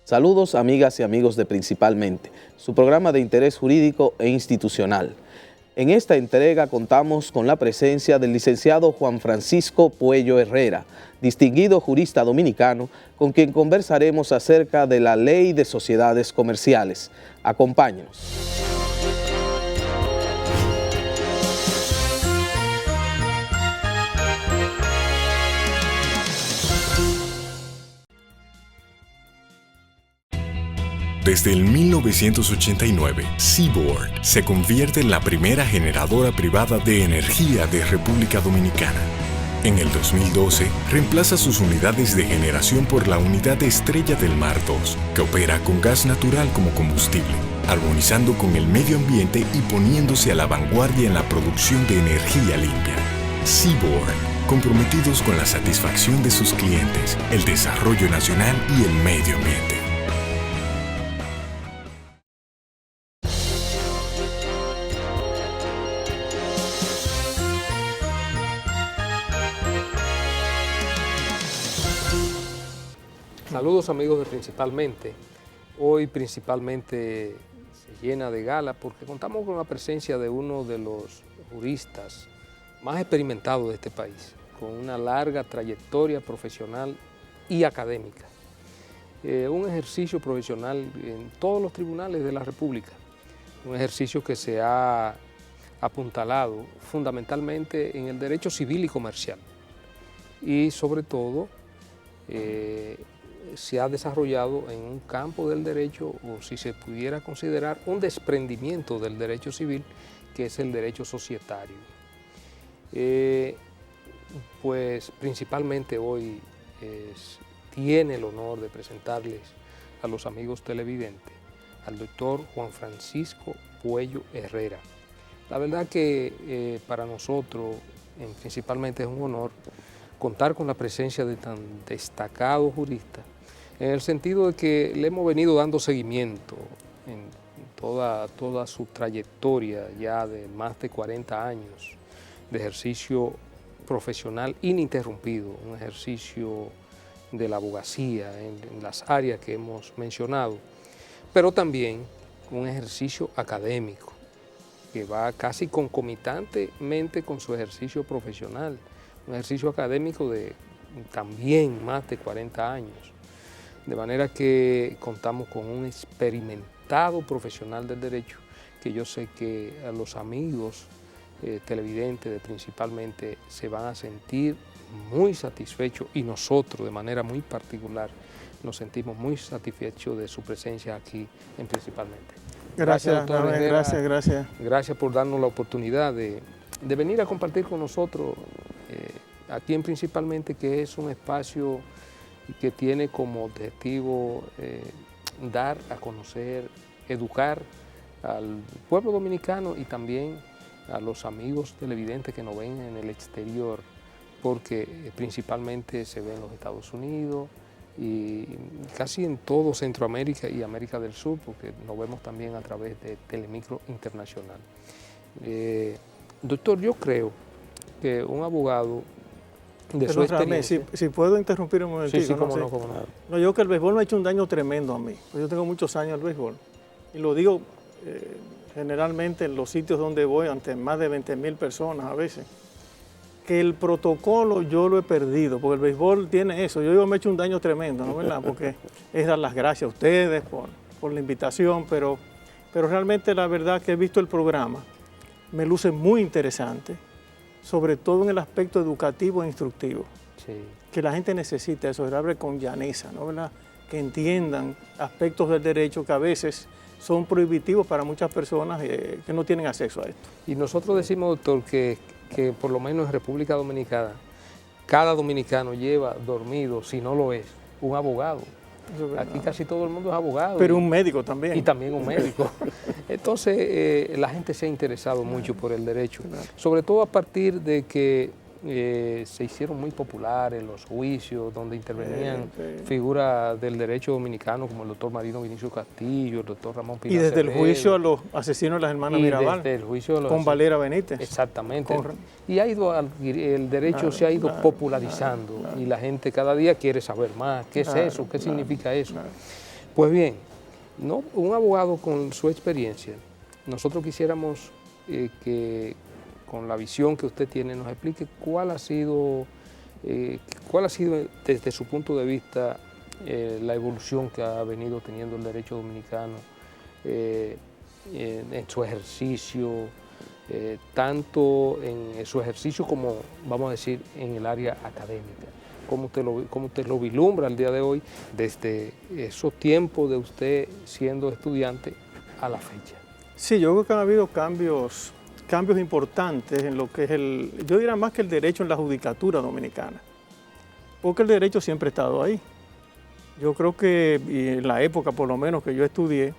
Saludos amigas y amigos de Principalmente, su programa de interés jurídico e institucional. En esta entrega contamos con la presencia del licenciado Juan Francisco Puello Herrera, distinguido jurista dominicano, con quien conversaremos acerca de la Ley de Sociedades Comerciales. Acompáñenos. Desde el 1989, Seaboard se convierte en la primera generadora privada de energía de República Dominicana. En el 2012, reemplaza sus unidades de generación por la unidad Estrella del Mar 2, que opera con gas natural como combustible, armonizando con el medio ambiente y poniéndose a la vanguardia en la producción de energía limpia. Seaboard, comprometidos con la satisfacción de sus clientes, el desarrollo nacional y el medio ambiente. Saludos amigos de Principalmente. Hoy Principalmente se llena de gala porque contamos con la presencia de uno de los juristas más experimentados de este país, con una larga trayectoria profesional y académica. Un ejercicio profesional en todos los tribunales de la República, un ejercicio que se ha apuntalado fundamentalmente en el derecho civil y comercial y sobre todo se ha desarrollado en un campo del derecho, o si se pudiera considerar un desprendimiento del derecho civil, que es el derecho societario. Pues principalmente hoy tiene el honor de presentarles a los amigos televidentes al doctor Juan Francisco Puello Herrera. La verdad que para nosotros principalmente es un honor contar con la presencia de tan destacado jurista, en el sentido de que le hemos venido dando seguimiento en toda su trayectoria ya de más de 40 años de ejercicio profesional ininterrumpido, un ejercicio de la abogacía en las áreas que hemos mencionado, pero también un ejercicio académico que va casi concomitantemente con su ejercicio profesional, un ejercicio académico de también más de 40 años. De manera que contamos con un experimentado profesional del derecho que yo sé que a los amigos televidentes de Principalmente se van a sentir muy satisfechos y nosotros de manera muy particular nos sentimos muy satisfechos de su presencia aquí en Principalmente. Gracias, doctor Herrera. Gracias. Gracias por darnos la oportunidad de venir a compartir con nosotros aquí en Principalmente, que es un espacio que tiene como objetivo dar a conocer, educar al pueblo dominicano y también a los amigos televidentes que nos ven en el exterior, porque principalmente se ve en los Estados Unidos y casi en todo Centroamérica y América del Sur, porque nos vemos también a través de Telemicro Internacional. Doctor, yo creo que un abogado de su experiencia... Si puedo interrumpir un momentito. Sí, cómo no. No, yo que el béisbol me ha hecho un daño tremendo a mí. Yo tengo muchos años en el béisbol. Y lo digo generalmente en los sitios donde voy, ante más de 20,000 personas a veces, que el protocolo yo lo he perdido, porque el béisbol tiene eso. Yo me he hecho un daño tremendo, ¿no? ¿Verdad? Porque es dar las gracias a ustedes por la invitación, pero realmente la verdad que he visto el programa, me luce muy interesante, sobre todo en el aspecto educativo e instructivo, Sí. que la gente necesita eso, se abre con llaneza, ¿no? ¿Verdad? Que entiendan aspectos del derecho que a veces son prohibitivos para muchas personas que no tienen acceso a esto. Y nosotros decimos, doctor, que por lo menos en República Dominicana, cada dominicano lleva dormido, si no lo es, un abogado. Aquí casi todo el mundo es abogado. Pero un médico también. Y también un médico. Entonces, la gente se ha interesado mucho por el derecho, sobre todo a partir de que se hicieron muy populares los juicios donde intervenían figuras del derecho dominicano como el doctor Marino Vinicio Castillo, el doctor Ramón Pina Y desde Acevedo, el juicio a los asesinos de las hermanas Mirabal, desde el juicio de los con Valera Benítez. Exactamente. Y ha ido el derecho se ha ido popularizando y la gente cada día quiere saber más. ¿Qué es eso? ¿Qué significa eso? Pues bien, no, un abogado con su experiencia, nosotros quisiéramos que con la visión que usted tiene nos explique cuál ha sido desde su punto de vista la evolución que ha venido teniendo el derecho dominicano en su ejercicio, tanto en su ejercicio como, vamos a decir, en el área académica. ¿Cómo usted lo vislumbra al día de hoy desde esos tiempos de usted siendo estudiante a la fecha? Sí, yo creo que han habido cambios importantes en lo que es yo diría más que el derecho en la judicatura dominicana, porque el derecho siempre ha estado ahí. Yo creo que y en la época por lo menos que yo estudié,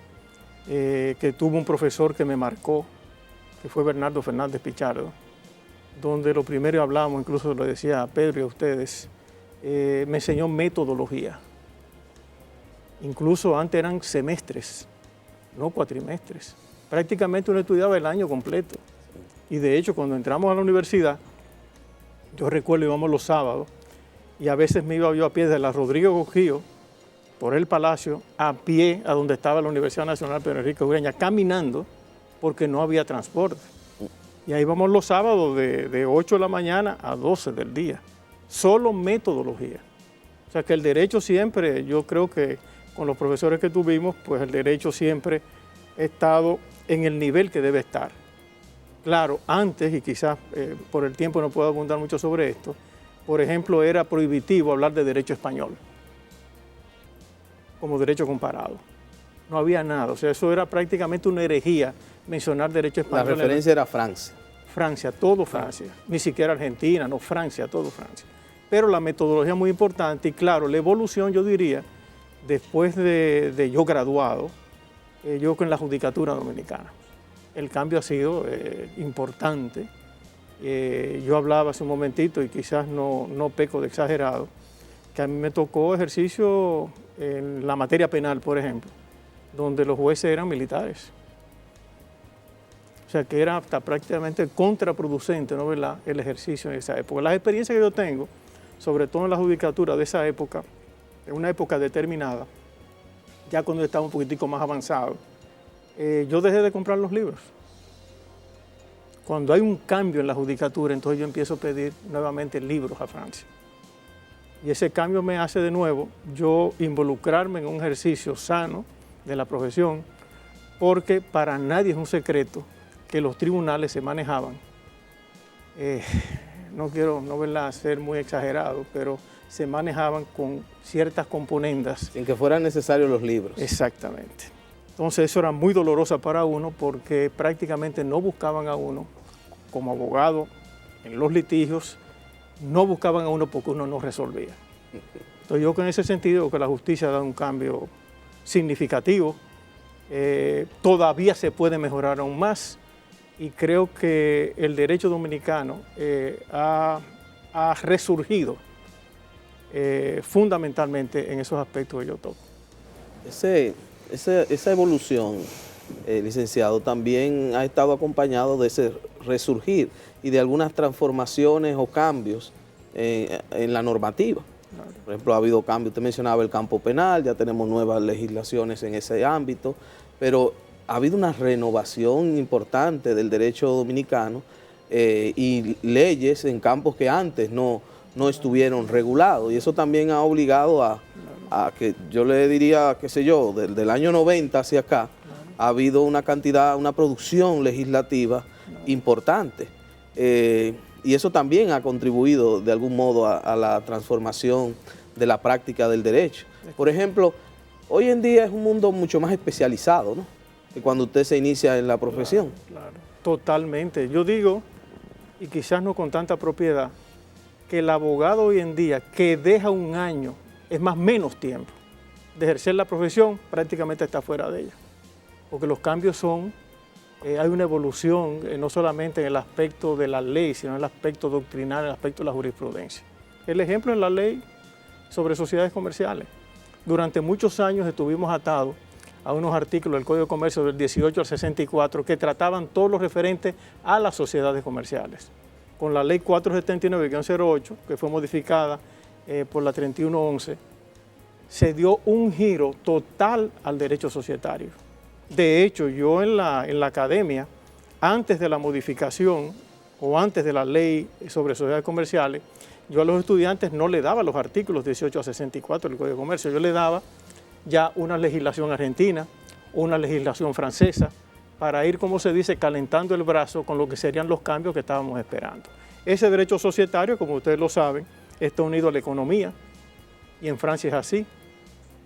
que tuve un profesor que me marcó, que fue Bernardo Fernández Pichardo, donde lo primero hablábamos, incluso lo decía a Pedro y a ustedes, me enseñó metodología. Incluso antes eran semestres, no cuatrimestres. Prácticamente uno estudiaba el año completo. Y de hecho, cuando entramos a la universidad, yo recuerdo íbamos los sábados, y a veces me iba yo a pie de la Rodrigo Gogío, por el Palacio, a pie a donde estaba la Universidad Nacional Pedro Enrique Ureña, caminando, porque no había transporte. Y ahí vamos los sábados de 8 de la mañana a 12 del día. Solo metodología. O sea que el derecho siempre, yo creo que con los profesores que tuvimos, pues el derecho siempre ha estado en el nivel que debe estar. Claro, antes, y quizás por el tiempo no puedo abundar mucho sobre esto, por ejemplo, era prohibitivo hablar de derecho español como derecho comparado. No había nada, o sea, eso era prácticamente una herejía mencionar derecho español. La referencia era Francia. Francia, todo Francia, ni siquiera Argentina, no, Francia, todo Francia. Pero la metodología es muy importante y claro, la evolución yo diría, después de yo graduado, yo con la judicatura dominicana. El cambio ha sido importante. Yo hablaba hace un momentito y quizás no peco de exagerado, que a mí me tocó ejercicio en la materia penal, por ejemplo, donde los jueces eran militares. O sea, que era hasta prácticamente contraproducente, ¿no? ¿Verdad? El ejercicio en esa época. Las experiencias que yo tengo, sobre todo en la judicatura de esa época, en una época determinada, ya cuando estaba un poquitico más avanzado, yo dejé de comprar los libros. Cuando hay un cambio en la judicatura, entonces yo empiezo a pedir nuevamente libros a Francia. Y ese cambio me hace de nuevo yo involucrarme en un ejercicio sano de la profesión, porque para nadie es un secreto que los tribunales se manejaban, no quiero ser muy exagerado, pero se manejaban con ciertas componendas. Sin que fueran necesarios los libros. Exactamente. Entonces eso era muy doloroso para uno porque prácticamente no buscaban a uno como abogado en los litigios, no buscaban a uno porque uno no resolvía. Entonces yo en ese sentido que la justicia ha dado un cambio significativo, todavía se puede mejorar aún más y creo que el derecho dominicano ha resurgido fundamentalmente en esos aspectos que yo toco. Esa evolución, licenciado, también ha estado acompañado de ese resurgir y de algunas transformaciones o cambios en la normativa. Claro. Por ejemplo, ha habido cambios, usted mencionaba el campo penal, ya tenemos nuevas legislaciones en ese ámbito, pero ha habido una renovación importante del derecho dominicano y leyes en campos que antes no estuvieron regulados, y eso también ha obligado a que yo le diría, qué sé yo, del año 90 hacia acá, ha habido una producción legislativa importante. Y eso también ha contribuido de algún modo a la transformación de la práctica del derecho. Por ejemplo, hoy en día es un mundo mucho más especializado, ¿no?, que cuando usted se inicia en la profesión. Claro, totalmente. Yo digo, y quizás no con tanta propiedad, que el abogado hoy en día que deja un año, es más menos tiempo, de ejercer la profesión, prácticamente está fuera de ella. Porque los cambios son, hay una evolución no solamente en el aspecto de la ley, sino en el aspecto doctrinal, en el aspecto de la jurisprudencia. El ejemplo es la ley sobre sociedades comerciales. Durante muchos años estuvimos atados a unos artículos del Código de Comercio del 18 al 64 que trataban todos los referentes a las sociedades comerciales. Con la ley 479-08, que fue modificada por la 3111, se dio un giro total al derecho societario. De hecho, yo en la academia, antes de la modificación o antes de la ley sobre sociedades comerciales, yo a los estudiantes no le daba los artículos 18 a 64 del Código de Comercio, yo le daba ya una legislación argentina, una legislación francesa, para ir, como se dice, calentando el brazo con lo que serían los cambios que estábamos esperando. Ese derecho societario, como ustedes lo saben, está unido a la economía, y en Francia es así.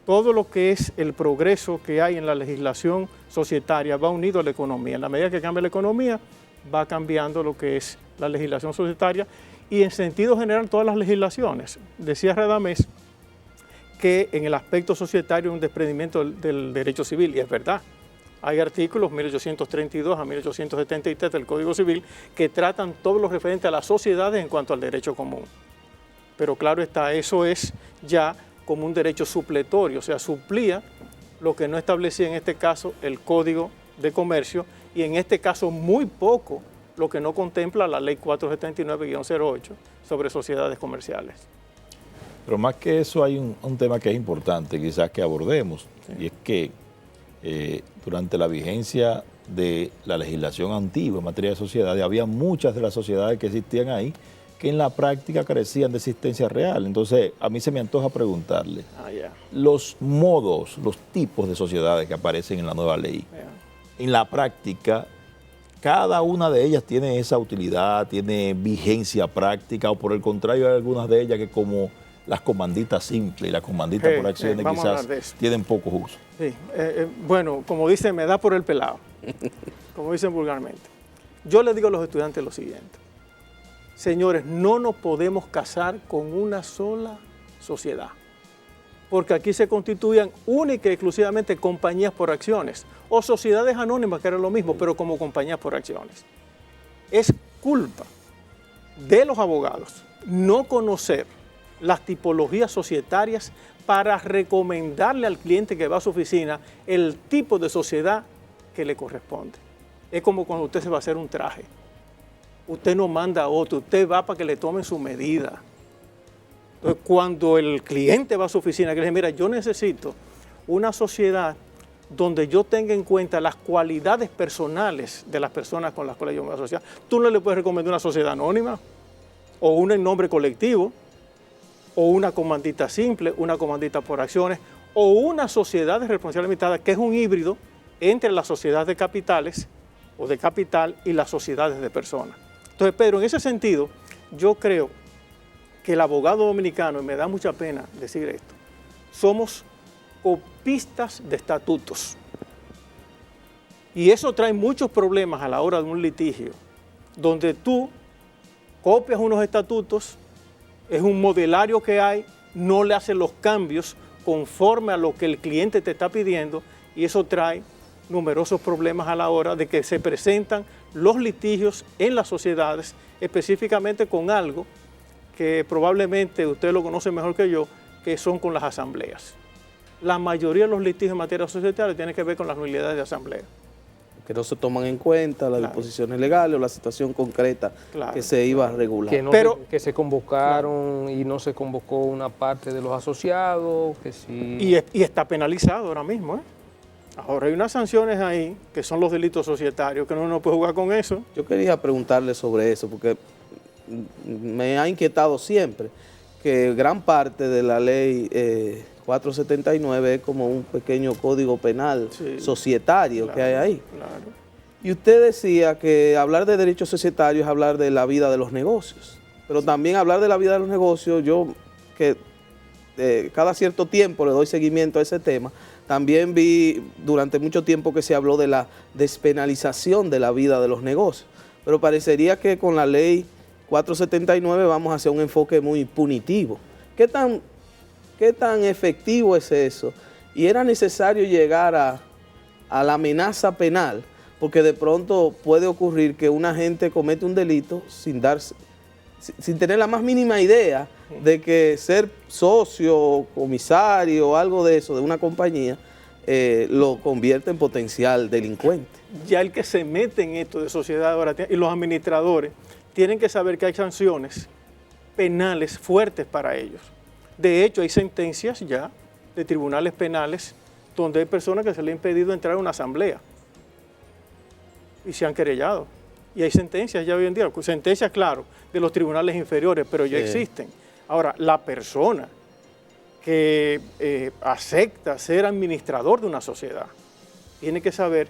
Todo lo que es el progreso que hay en la legislación societaria va unido a la economía. En la medida que cambia la economía, va cambiando lo que es la legislación societaria y en sentido general todas las legislaciones. Decía Radamés que en el aspecto societario hay un desprendimiento del derecho civil, y es verdad. Hay artículos 1832 a 1873 del Código Civil que tratan todo lo referente a las sociedades en cuanto al derecho común. Pero claro está, eso es ya como un derecho supletorio, o sea, suplía lo que no establecía en este caso el Código de Comercio y en este caso muy poco lo que no contempla la Ley 479-08 sobre sociedades comerciales. Pero más que eso hay un tema que es importante quizás que abordemos, sí. Y es que durante la vigencia de la legislación antigua en materia de sociedades, había muchas de las sociedades que existían ahí que en la práctica carecían de existencia real. Entonces, a mí se me antoja preguntarle, los modos, los tipos de sociedades que aparecen en la nueva ley, en la práctica, cada una de ellas tiene esa utilidad, tiene vigencia práctica, o por el contrario hay algunas de ellas que como las comanditas simples y las comanditas por acciones quizás tienen poco uso. Sí, bueno, como dicen, me da por el pelado, como dicen vulgarmente. Yo les digo a los estudiantes lo siguiente: señores, no nos podemos casar con una sola sociedad, porque aquí se constituyan única y exclusivamente compañías por acciones, o sociedades anónimas, que era lo mismo, pero como compañías por acciones. Es culpa de los abogados no conocer las tipologías societarias para recomendarle al cliente que va a su oficina el tipo de sociedad que le corresponde. Es como cuando usted se va a hacer un traje. Usted no manda a otro, usted va para que le tomen su medida. Entonces, cuando el cliente va a su oficina, que le dice, mira, yo necesito una sociedad donde yo tenga en cuenta las cualidades personales de las personas con las cuales yo me voy a asociar, tú no le puedes recomendar una sociedad anónima, o una en nombre colectivo, o una comandita simple, una comandita por acciones, o una sociedad de responsabilidad limitada, que es un híbrido entre las sociedades de capitales o de capital y las sociedades de personas. Entonces, Pedro, en ese sentido, yo creo que el abogado dominicano, y me da mucha pena decir esto, somos copistas de estatutos. Y eso trae muchos problemas a la hora de un litigio, donde tú copias unos estatutos, es un modelario que hay, no le haces los cambios conforme a lo que el cliente te está pidiendo, y eso trae numerosos problemas a la hora de que se presentan los litigios en las sociedades, específicamente con algo que probablemente usted lo conoce mejor que yo, que son con las asambleas. La mayoría de los litigios en materia societaria tienen que ver con las nulidades de asamblea. Que no se toman en cuenta las disposiciones legales o la situación concreta que se iba a regular. Que se convocaron y no se convocó una parte de los asociados, que sí. Y está penalizado ahora mismo, ¿eh? Ahora hay unas sanciones ahí, que son los delitos societarios, que uno no puede jugar con eso. Yo quería preguntarle sobre eso, porque me ha inquietado siempre que gran parte de la ley 479 es como un pequeño código penal societario que hay ahí. Claro. Y usted decía que hablar de derechos societarios es hablar de la vida de los negocios, pero también hablar de la vida de los negocios, yo que cada cierto tiempo le doy seguimiento a ese tema, también vi durante mucho tiempo que se habló de la despenalización de la vida de los negocios, pero parecería que con la ley 479 vamos hacia un enfoque muy punitivo. ¿Qué tan efectivo es eso? Y era necesario llegar a la amenaza penal, porque de pronto puede ocurrir que una gente comete un delito sin tener la más mínima idea de que ser socio, comisario o algo de eso de una compañía lo convierte en potencial delincuente. Ya el que se mete en esto de sociedad ahora, y los administradores, tienen que saber que hay sanciones penales fuertes para ellos. De hecho, hay sentencias ya de tribunales penales donde hay personas que se le ha impedido entrar a una asamblea y se han querellado. Y hay sentencias ya hoy en día, sentencias, claro, de los tribunales inferiores, pero ya existen. Ahora, la persona que acepta ser administrador de una sociedad tiene que saber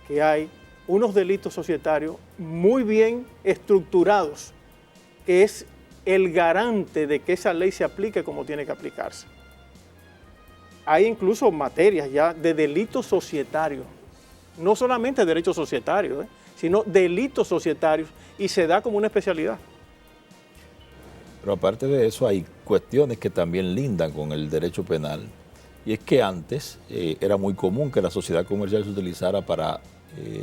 que hay unos delitos societarios muy bien estructurados, que es el garante de que esa ley se aplique como tiene que aplicarse. Hay incluso materias ya de delitos societarios, no solamente derechos societarios, sino delitos societarios, y se da como una especialidad. Pero aparte de eso hay cuestiones que también lindan con el derecho penal, y es que antes era muy común que la sociedad comercial se utilizara para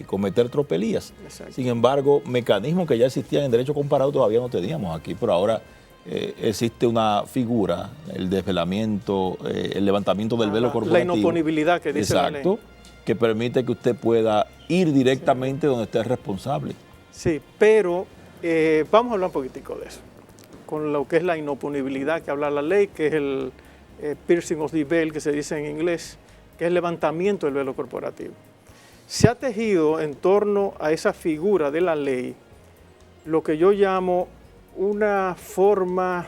cometer tropelías. Exacto. Sin embargo, mecanismos que ya existían en derecho comparado todavía no teníamos aquí, pero ahora existe una figura, el desvelamiento, el levantamiento del velo corporativo. La inoponibilidad que dice la ley. Exacto, que permite que usted pueda ir directamente donde esté responsable. Sí, pero vamos a hablar un poquitico de eso, con lo que es la inoponibilidad que habla la ley, que es el piercing of the veil, que se dice en inglés, que es el levantamiento del velo corporativo. Se ha tejido en torno a esa figura de la ley lo que yo llamo una forma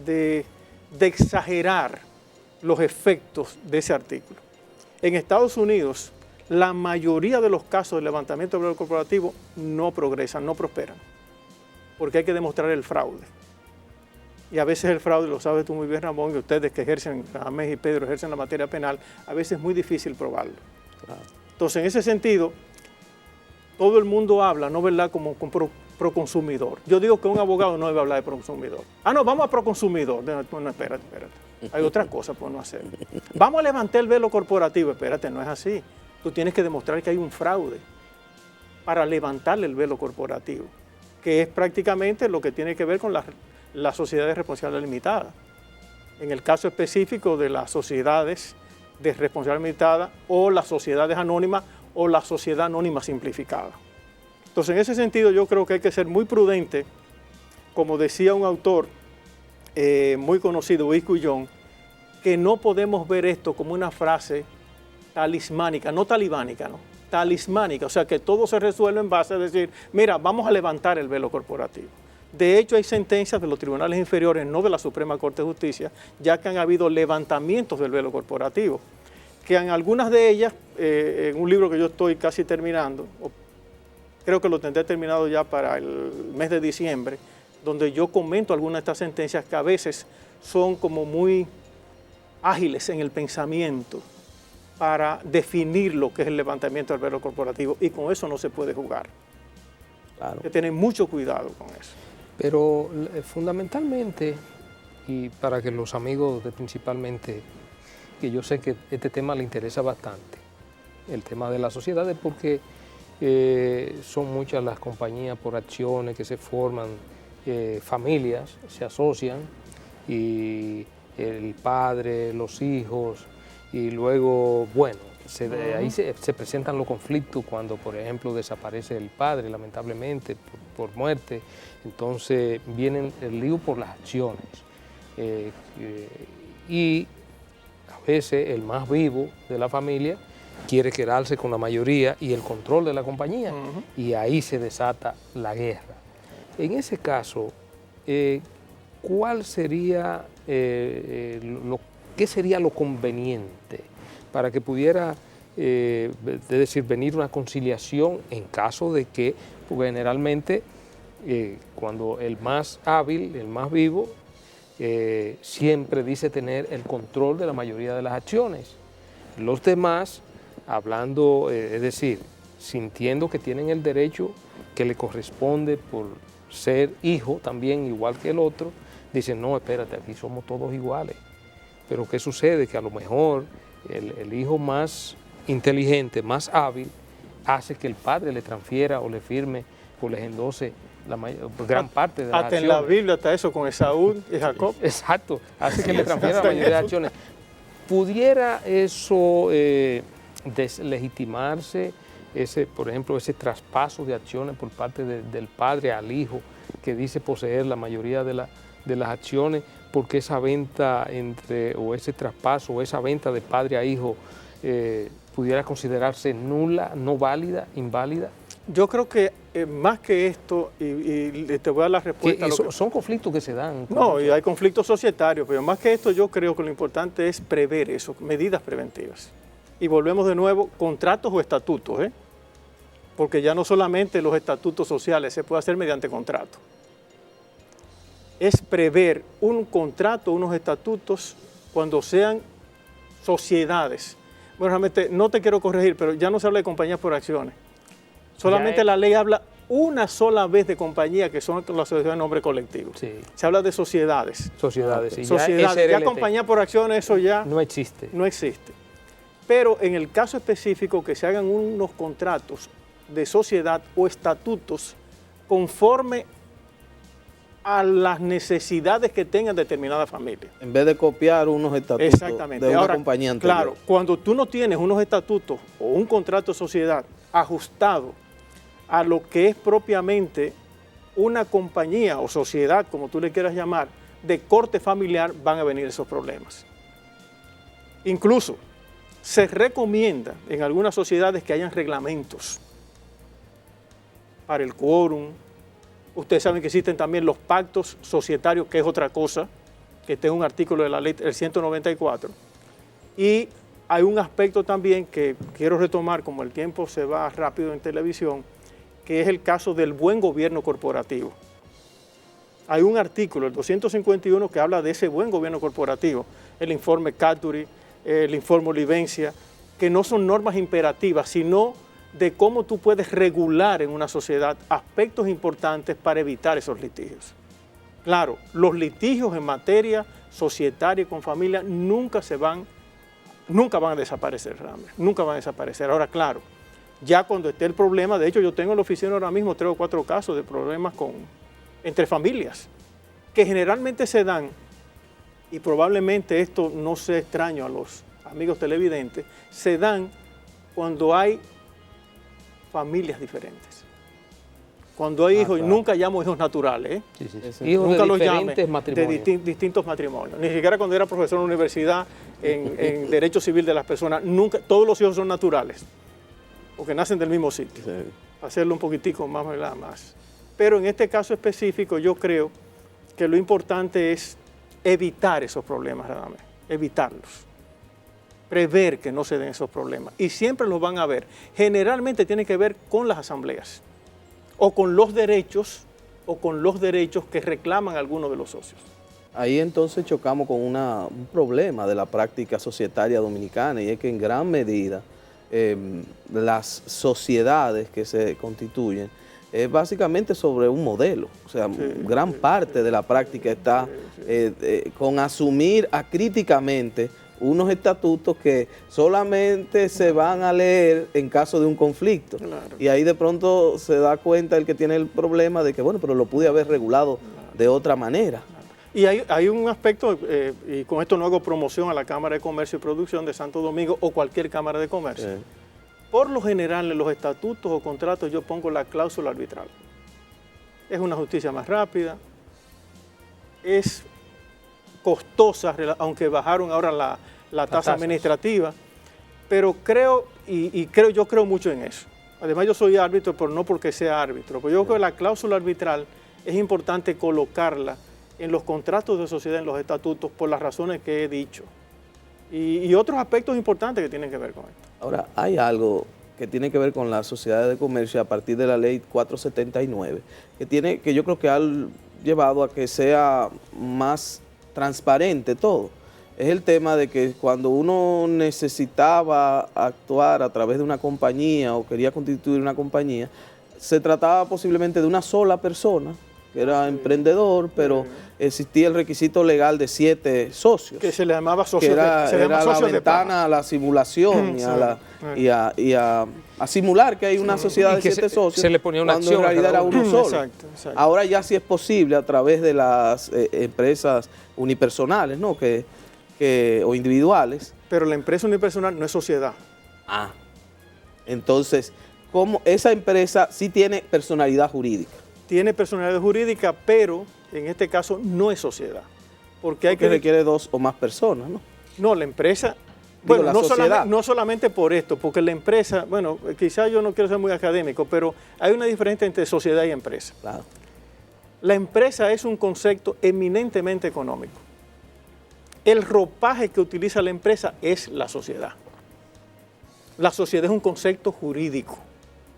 de exagerar los efectos de ese artículo. En Estados Unidos, la mayoría de los casos de levantamiento del velo corporativo no progresan, no prosperan, porque hay que demostrar el fraude. Y a veces el fraude, lo sabes tú muy bien, Ramón, y ustedes que ejercen, Jamés y Pedro, ejercen la materia penal, a veces es muy difícil probarlo. Claro. Entonces, en ese sentido, todo el mundo habla, ¿no, verdad?, como proconsumidor. Yo digo que un abogado no debe hablar de proconsumidor. Ah, no, vamos a proconsumidor. No, espérate. Hay otras cosas por no hacer. Vamos a levantar el velo corporativo. Espérate, no es así. Tú tienes que demostrar que hay un fraude para levantarle el velo corporativo, que es prácticamente lo que tiene que ver con las sociedades responsables limitadas. En el caso específico de las sociedades de responsabilidad limitada o las sociedades anónimas o la sociedad anónima simplificada. Entonces, en ese sentido, yo creo que hay que ser muy prudente, como decía un autor muy conocido, Iscu Young, que no podemos ver esto como una frase talismánica, no talibánica, no, talismánica, o sea, que todo se resuelve en base a decir, mira, vamos a levantar el velo corporativo. De hecho, hay sentencias de los tribunales inferiores, no de la Suprema Corte de Justicia, ya que han habido levantamientos del velo corporativo, que en algunas de ellas, en un libro que yo estoy casi terminando, creo que lo tendré terminado ya para el mes de diciembre, donde yo comento algunas de estas sentencias que a veces son como muy ágiles en el pensamiento para definir lo que es el levantamiento del velo corporativo, y con eso no se puede jugar. Claro. Hay que tener mucho cuidado con eso. Pero fundamentalmente, y para que los amigos principalmente, que yo sé que este tema le interesa bastante, el tema de las sociedades, porque son muchas las compañías por acciones que se forman, familias se asocian, y el padre, los hijos, y luego, bueno, ahí se presentan los conflictos cuando, por ejemplo, desaparece el padre, lamentablemente, por muerte. Entonces vienen el lío por las acciones. Y a veces el más vivo de la familia quiere quedarse con la mayoría y el control de la compañía, y ahí se desata la guerra. En ese caso, ¿cuál sería qué sería lo conveniente para que pudiera, es decir, venir una conciliación en caso de que, porque generalmente cuando el más hábil, el más vivo, siempre dice tener el control de la mayoría de las acciones, los demás hablando, es decir, sintiendo que tienen el derecho que le corresponde por ser hijo también igual que el otro, dicen, no, espérate, aquí somos todos iguales. Pero ¿qué sucede? Que a lo mejor el hijo más inteligente, más hábil, hace que el padre le transfiera o le firme o le endose gran parte de las acciones. Hasta en la Biblia está eso con Esaú y Jacob. Exacto, hace que le transfiera la mayoría de acciones. ¿Pudiera eso deslegitimarse, por ejemplo, ese traspaso de acciones por parte del padre al hijo que dice poseer la mayoría de las acciones? porque esa venta o ese traspaso o esa venta de padre a hijo pudiera considerarse nula, no válida, inválida? Yo creo que más que esto, y te voy a dar la respuesta. Son conflictos que se dan. No, y hay conflictos societarios, pero más que esto yo creo que lo importante es prever eso, medidas preventivas. Y volvemos de nuevo, contratos o estatutos, porque ya no solamente los estatutos sociales se puede hacer mediante contrato. Es prever un contrato, unos estatutos, cuando sean sociedades. Bueno, realmente no te quiero corregir, pero ya no se habla de compañías por acciones. Solamente la ley habla una sola vez de compañía, que son las sociedades de nombre colectivo. Sí. Se habla de sociedades. Sociedades, sí. Sociedades. Ya compañía por acciones, eso ya no existe. No existe. Pero en el caso específico, que se hagan unos contratos de sociedad o estatutos conforme a las necesidades que tengan determinada familia. En vez de copiar unos estatutos de una compañía anterior. Claro, cuando tú no tienes unos estatutos o un contrato de sociedad ajustado a lo que es propiamente una compañía o sociedad, como tú le quieras llamar, de corte familiar, van a venir esos problemas. Incluso se recomienda en algunas sociedades que hayan reglamentos para el quórum. Ustedes saben que existen también los pactos societarios, que es otra cosa, que este es un artículo de la ley, el 194. Y hay un aspecto también que quiero retomar, como el tiempo se va rápido en televisión, que es el caso del buen gobierno corporativo. Hay un artículo, el 251, que habla de ese buen gobierno corporativo, el informe Cadbury, el informe Olivencia, que no son normas imperativas, sino de cómo tú puedes regular en una sociedad aspectos importantes para evitar esos litigios. Claro, los litigios en materia societaria y con familia nunca van a desaparecer, realmente, nunca van a desaparecer. Ahora, claro, ya cuando esté el problema, de hecho yo tengo en la oficina ahora mismo 3 o 4 casos de problemas entre familias, que generalmente se dan, y probablemente esto no sea extraño a los amigos televidentes, se dan cuando hay familias diferentes. Cuando hay hijos, y nunca llamo hijos naturales, hijos nunca de los diferentes llame matrimonios. de distintos matrimonios. Ni siquiera cuando era profesor en la universidad en Derecho Civil de las Personas, nunca, todos los hijos son naturales, porque nacen del mismo sitio. Sí. Hacerlo un poquitico más. Pero en este caso específico yo creo que lo importante es evitar esos problemas, realmente, evitarlos. Prever que no se den esos problemas. Y siempre los van a ver. Generalmente tiene que ver con las asambleas o con los derechos que reclaman algunos de los socios. Ahí entonces chocamos con un problema de la práctica societaria dominicana, y es que en gran medida las sociedades que se constituyen es básicamente sobre un modelo. O sea, gran parte de la práctica está con asumir acríticamente unos estatutos que solamente se van a leer en caso de un conflicto. Claro. Y ahí de pronto se da cuenta el que tiene el problema de que, bueno, pero lo pude haber regulado de otra manera. Y hay un aspecto, y con esto no hago promoción a la Cámara de Comercio y Producción de Santo Domingo o cualquier Cámara de Comercio. Por lo general, en los estatutos o contratos yo pongo la cláusula arbitral. Es una justicia más rápida, es costosa, aunque bajaron ahora la tasa administrativa, pero yo creo mucho en eso. Además yo soy árbitro, pero no porque sea árbitro, pero yo creo que la cláusula arbitral es importante colocarla en los contratos de sociedad, en los estatutos, por las razones que he dicho. Y otros aspectos importantes que tienen que ver con esto. Ahora, hay algo que tiene que ver con las sociedades de comercio a partir de la ley 479, que yo creo que ha llevado a que sea más transparente todo. Es el tema de que cuando uno necesitaba actuar a través de una compañía o quería constituir una compañía, se trataba posiblemente de una sola persona, que era emprendedor, pero existía el requisito legal de 7 socios. Que se le llamaba socio. Que era la ventana a la simulación y a simular que hay una sociedad de 7 socios. Se le ponía una acción. En realidad era uno solo. Exacto. Ahora ya sí es posible a través de las empresas unipersonales, ¿no? O individuales. Pero la empresa unipersonal no es sociedad. Entonces, ¿cómo esa empresa sí tiene personalidad jurídica? Tiene personalidad jurídica, pero en este caso no es sociedad. Porque hay que requiere 2 o más personas, ¿no? No, la empresa... Digo, Bueno, la no solamente por esto, porque la empresa, bueno, quizás yo no quiero ser muy académico, pero hay una diferencia entre sociedad y empresa. Claro. La empresa es un concepto eminentemente económico. El ropaje que utiliza la empresa es la sociedad. La sociedad es un concepto jurídico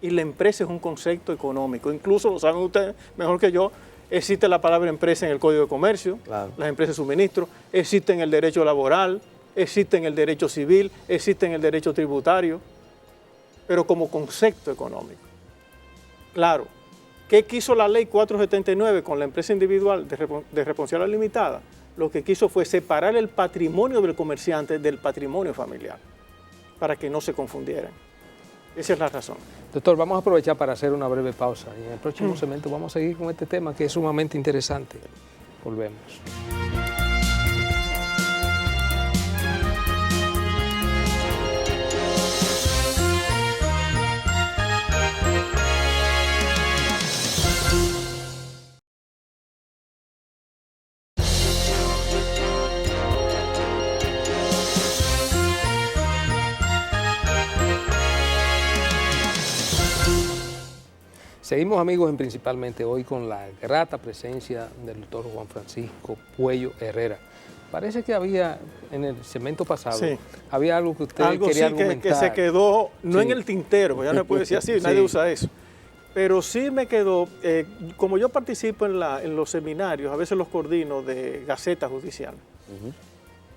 y la empresa es un concepto económico. Incluso, lo saben ustedes mejor que yo, existe la palabra empresa en el Código de Comercio, Claro. las empresas de suministro, existe en el derecho laboral, existe en el derecho civil, existe en el derecho tributario, pero como concepto económico. Claro, ¿qué quiso la ley 479 con la empresa individual de responsabilidad limitada? Lo que quiso fue separar el patrimonio del comerciante del patrimonio familiar, para que no se confundieran. Esa es la razón. Doctor, vamos a aprovechar para hacer una breve pausa y en el próximo segmento vamos a seguir con este tema que es sumamente interesante. Volvemos. Seguimos, amigos, Principalmente hoy con la grata presencia del doctor Juan Francisco Puello Herrera. Parece que había, en el segmento pasado, sí, había algo que usted algo quería sí argumentar. que se quedó, no Sí. en el tintero, porque ya no se puede decir así, Sí. nadie usa eso. Pero sí me quedó, como yo participo en los seminarios, a veces los coordino de Gaceta Judicial.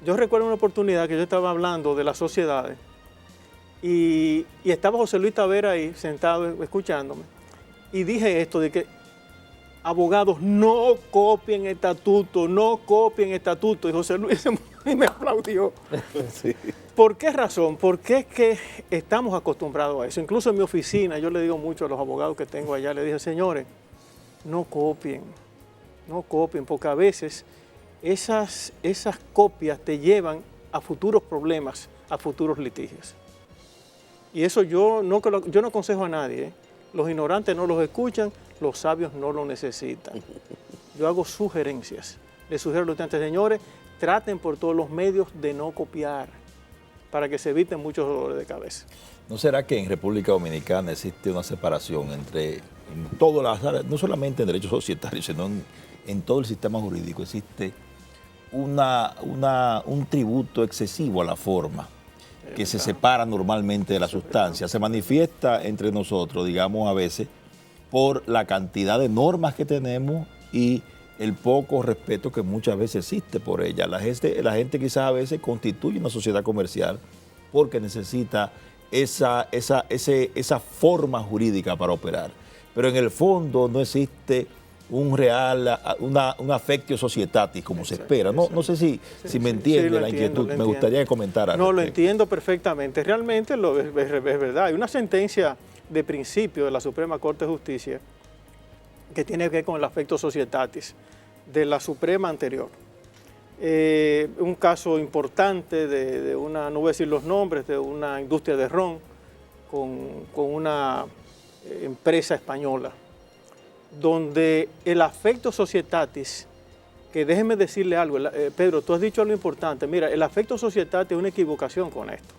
Yo recuerdo una oportunidad que yo estaba hablando de las sociedades y estaba José Luis Tavera ahí sentado escuchándome. Y dije esto de que abogados no copien estatutos, no copien estatutos. Y José Luis me aplaudió. Sí. ¿Por qué razón? Porque es que estamos acostumbrados a eso. Incluso en mi oficina, yo le digo mucho a los abogados que tengo allá, le dije, señores, no copien, porque a veces esas copias te llevan a futuros problemas, a futuros litigios. Y eso yo no aconsejo a nadie, ¿eh? Los ignorantes no los escuchan, los sabios no lo necesitan. Yo hago sugerencias. Les sugiero a los estudiantes, señores, traten por todos los medios de no copiar para que se eviten muchos dolores de cabeza. ¿No será que en República Dominicana existe una separación entre, en todas las áreas, no solamente en derecho societario, sino en todo el sistema jurídico, existe un tributo excesivo a la forma, que se separa normalmente de la sustancia, se manifiesta entre nosotros, digamos a veces, por la cantidad de normas que tenemos y el poco respeto que muchas veces existe por ellas. La gente quizás a veces constituye una sociedad comercial porque necesita esa forma jurídica para operar, pero en el fondo no existe un affectio societatis como se espera. No sé si me entiende la inquietud, me gustaría que comentara. No, lo entiendo perfectamente. Realmente es verdad. Hay una sentencia de principio de la Suprema Corte de Justicia que tiene que ver con el affectio societatis de la Suprema anterior. Un caso importante de una, no voy a decir los nombres, de una industria de ron con una empresa española, donde el affectio societatis, que déjeme decirle algo, Pedro, tú has dicho algo importante. Mira, el affectio societatis es una equivocación con esto.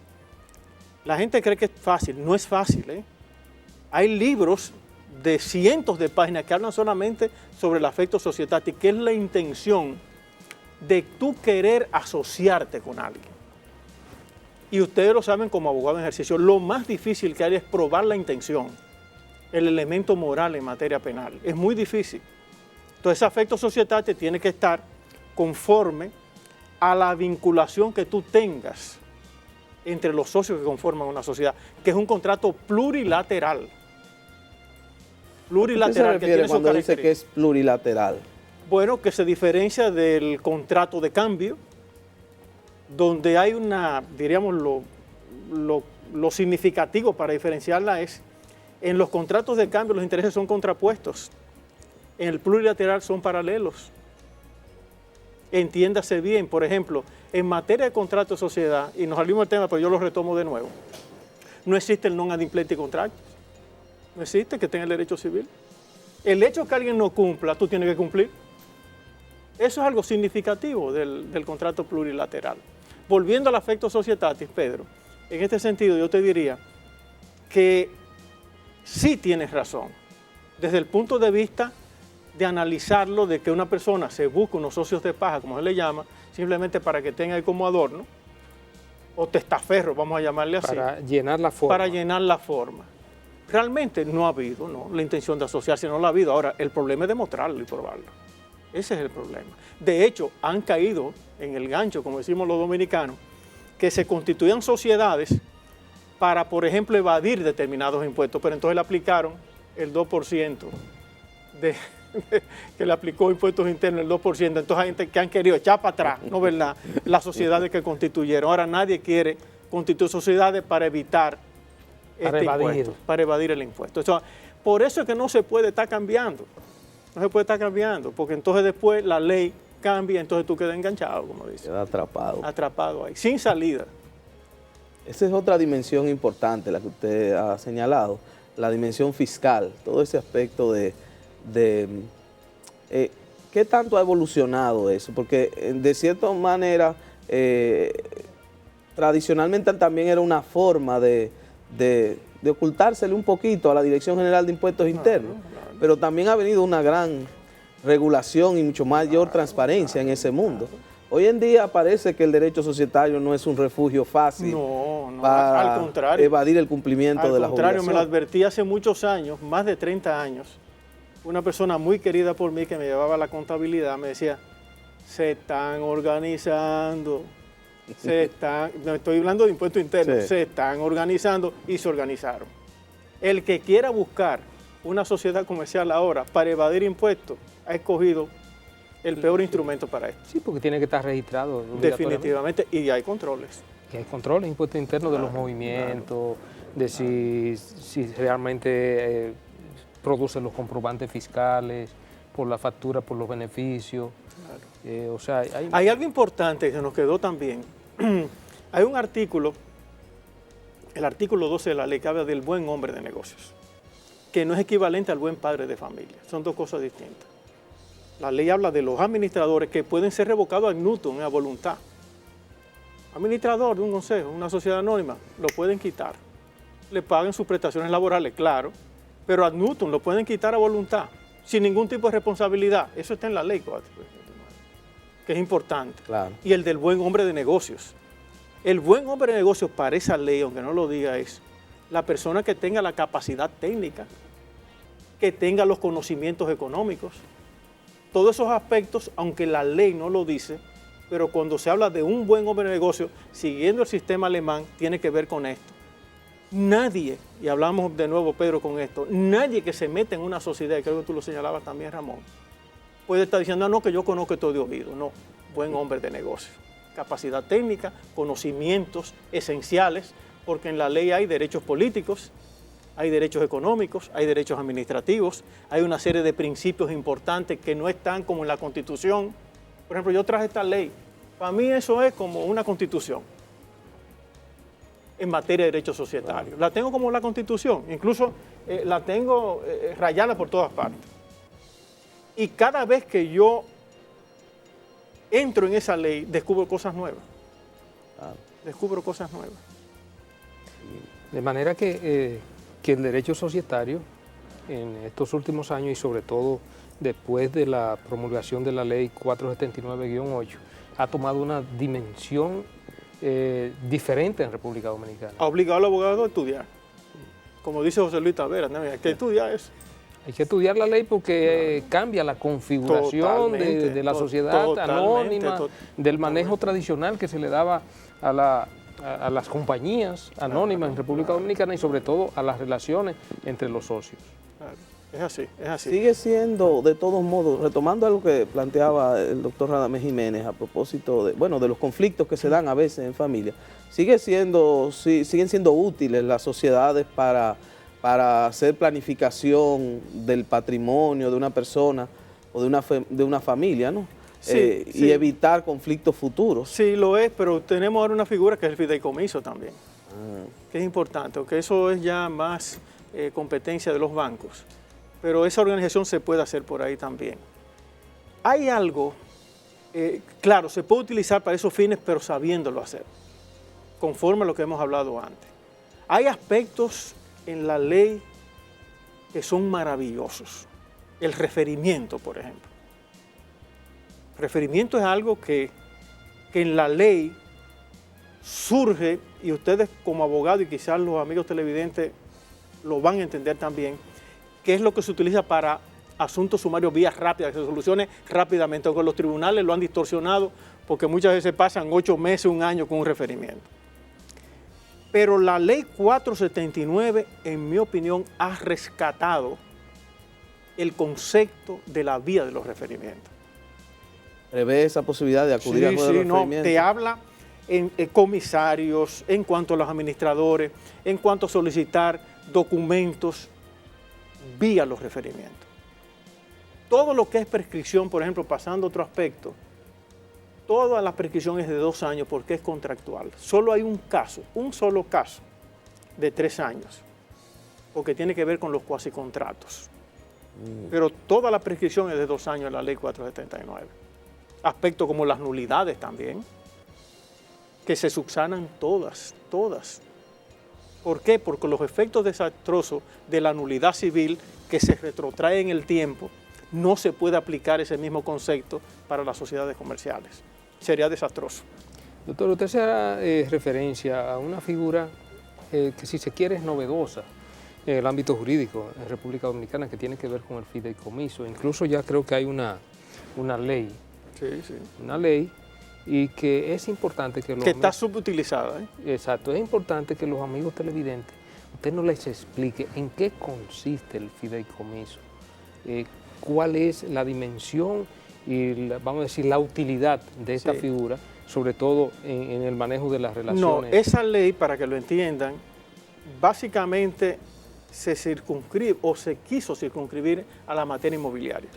La gente cree que es fácil, no es fácil, ¿eh? Hay libros de cientos de páginas que hablan solamente sobre el affectio societatis, que es la intención de tú querer asociarte con alguien. Y ustedes lo saben como abogado en ejercicio, lo más difícil que hay es probar la intención, el elemento moral en materia penal. Es muy difícil. Entonces, ese affectio societatis tiene que estar conforme a la vinculación que tú tengas entre los socios que conforman una sociedad, que es un contrato plurilateral. ¿Qué se refiere cuando dice que es plurilateral? Bueno, que se diferencia del contrato de cambio, donde hay diríamos, lo significativo para diferenciarla es, en los contratos de cambio los intereses son contrapuestos, en el plurilateral son paralelos. Entiéndase bien, por ejemplo, en materia de contrato de sociedad, y nos salimos del tema, pero yo lo retomo de nuevo, no existe el non ad implendi contractus, no existe que tenga el derecho civil. El hecho que alguien no cumpla, tú tienes que cumplir. Eso es algo significativo del contrato plurilateral. Volviendo al afecto societatis, Pedro, en este sentido yo te diría que sí tienes razón, desde el punto de vista de analizarlo, de que una persona se busca unos socios de paja, como se le llama, simplemente para que tenga ahí como adorno, o testaferro, vamos a llamarle así. Para llenar la forma. Para llenar la forma. Realmente no ha habido, ¿no?, la intención de asociarse, no la ha habido. Ahora, el problema es demostrarlo y probarlo. Ese es el problema. De hecho, han caído en el gancho, como decimos los dominicanos, que se constituían sociedades para, por ejemplo, evadir determinados impuestos, pero entonces le aplicaron el 2% que le aplicó impuestos internos, el 2%. Entonces hay gente que han querido echar para atrás, ¿no, verdad?, las sociedades que constituyeron. Ahora nadie quiere constituir sociedades para evitar para evadir el impuesto. Por eso es que no se puede estar cambiando. No se puede estar cambiando, porque entonces después la ley cambia, entonces tú quedas enganchado, como dice. Queda atrapado. Atrapado ahí, sin salida. Esa es otra dimensión importante, la que usted ha señalado, la dimensión fiscal, todo ese aspecto de ¿qué tanto ha evolucionado eso? Porque de cierta manera, tradicionalmente también era una forma de ocultársele un poquito a la Dirección General de Impuestos Internos, pero también ha venido una gran regulación y mucho mayor transparencia en ese mundo. Hoy en día parece que el derecho societario no es un refugio fácil para al contrario, evadir el cumplimiento de las obligaciones. Al contrario, me lo advertí hace muchos años, más de 30 años, una persona muy querida por mí que me llevaba la contabilidad, me decía, se están organizando, no estoy hablando de impuestos internos, se están organizando y se organizaron. El que quiera buscar una sociedad comercial ahora para evadir impuestos ha escogido el peor instrumento para esto. Sí, porque tiene que estar registrado. Definitivamente, y hay controles. Que hay controles, impuestos internos de los movimientos, de si realmente producen los comprobantes fiscales, por la factura, por los beneficios. O sea, hay algo importante que nos quedó también. Hay un artículo, el artículo 12 de la ley, que habla del buen hombre de negocios, que no es equivalente al buen padre de familia. Son dos cosas distintas. La ley habla de los administradores que pueden ser revocados ad nutum, a voluntad. Administrador de un consejo, una sociedad anónima, lo pueden quitar. Le pagan sus prestaciones laborales, claro, pero ad nutum lo pueden quitar a voluntad, sin ningún tipo de responsabilidad. Eso está en la ley 4, que es importante. Claro. Y el del buen hombre de negocios. El buen hombre de negocios para esa ley, aunque no lo diga, es la persona que tenga la capacidad técnica, que tenga los conocimientos económicos. Todos esos aspectos, aunque la ley no lo dice, pero cuando se habla de un buen hombre de negocio, siguiendo el sistema alemán, tiene que ver con esto. Nadie, y hablamos de nuevo, Pedro, con esto, nadie que se mete en una sociedad, y creo que tú lo señalabas también, Ramón, puede estar diciendo, no, que yo conozco esto de oído. No, buen hombre de negocio. Capacidad técnica, conocimientos esenciales, porque en la ley hay derechos políticos, hay derechos económicos, hay derechos administrativos, hay una serie de principios importantes que no están como en la Constitución. Por ejemplo, yo traje esta ley. Para mí eso es como una Constitución en materia de derechos societarios. La tengo como la Constitución, incluso la tengo rayada por todas partes. Y cada vez que yo entro en esa ley, descubro cosas nuevas. Descubro cosas nuevas. De manera que el derecho societario en estos últimos años y sobre todo después de la promulgación de la ley 479-8 ha tomado una dimensión diferente en República Dominicana. Ha obligado al abogado a estudiar. Como dice José Luis Taveras, ¿no? Hay que estudiar eso. Hay que estudiar la ley porque cambia la configuración de la sociedad anónima, del manejo tradicional que se le daba a las compañías anónimas en República Dominicana y sobre todo a las relaciones entre los socios. Claro. Es así, es así. Sigue siendo, de todos modos, retomando algo que planteaba el doctor Radamés Jiménez a propósito de los conflictos que se dan a veces en familia, siguen siendo útiles las sociedades para hacer planificación del patrimonio de una persona o de una familia, ¿no? Sí, y evitar conflictos futuros. Sí, lo es, pero tenemos ahora una figura que es el fideicomiso también, que es importante, aunque eso es ya más competencia de los bancos, pero esa organización se puede hacer por ahí también. Hay algo Claro, se puede utilizar para esos fines, pero sabiéndolo hacer, conforme a lo que hemos hablado antes. Hay aspectos en la ley que son maravillosos. El referimiento, por ejemplo. Referimiento es algo que en la ley surge, y ustedes como abogados y quizás los amigos televidentes lo van a entender también, que es lo que se utiliza para asuntos sumarios vías rápidas, que se solucione rápidamente, aunque los tribunales lo han distorsionado porque muchas veces pasan 8 meses, 1 año con un referimiento. Pero la ley 479, en mi opinión, ha rescatado el concepto de la vía de los referimientos. ¿Prevé esa posibilidad de acudir al juez de referimiento? No, te habla en comisarios, en cuanto a los administradores, en cuanto a solicitar documentos vía los referimientos. Todo lo que es prescripción, por ejemplo, pasando a otro aspecto, toda la prescripción es de 2 años porque es contractual. Solo hay un solo caso de 3 años, porque tiene que ver con los cuasicontratos. Pero toda la prescripción es de 2 años en la ley 479. Aspectos como las nulidades también, que se subsanan todas. ¿Por qué? Porque los efectos desastrosos de la nulidad civil que se retrotrae en el tiempo, no se puede aplicar ese mismo concepto para las sociedades comerciales. Sería desastroso. Doctor, usted se hará referencia a una figura que, si se quiere, es novedosa en el ámbito jurídico en República Dominicana, que tiene que ver con el fideicomiso. Incluso ya creo que hay una ley. Sí. Una ley, y que es importante que los... Que está subutilizada. Exacto, es importante que los amigos televidentes, usted nos les explique en qué consiste el fideicomiso, cuál es la dimensión y, vamos a decir, la utilidad de esta figura, sobre todo en el manejo de las relaciones. No, esa ley, para que lo entiendan, básicamente se circunscribe o se quiso circunscribir a la materia inmobiliaria.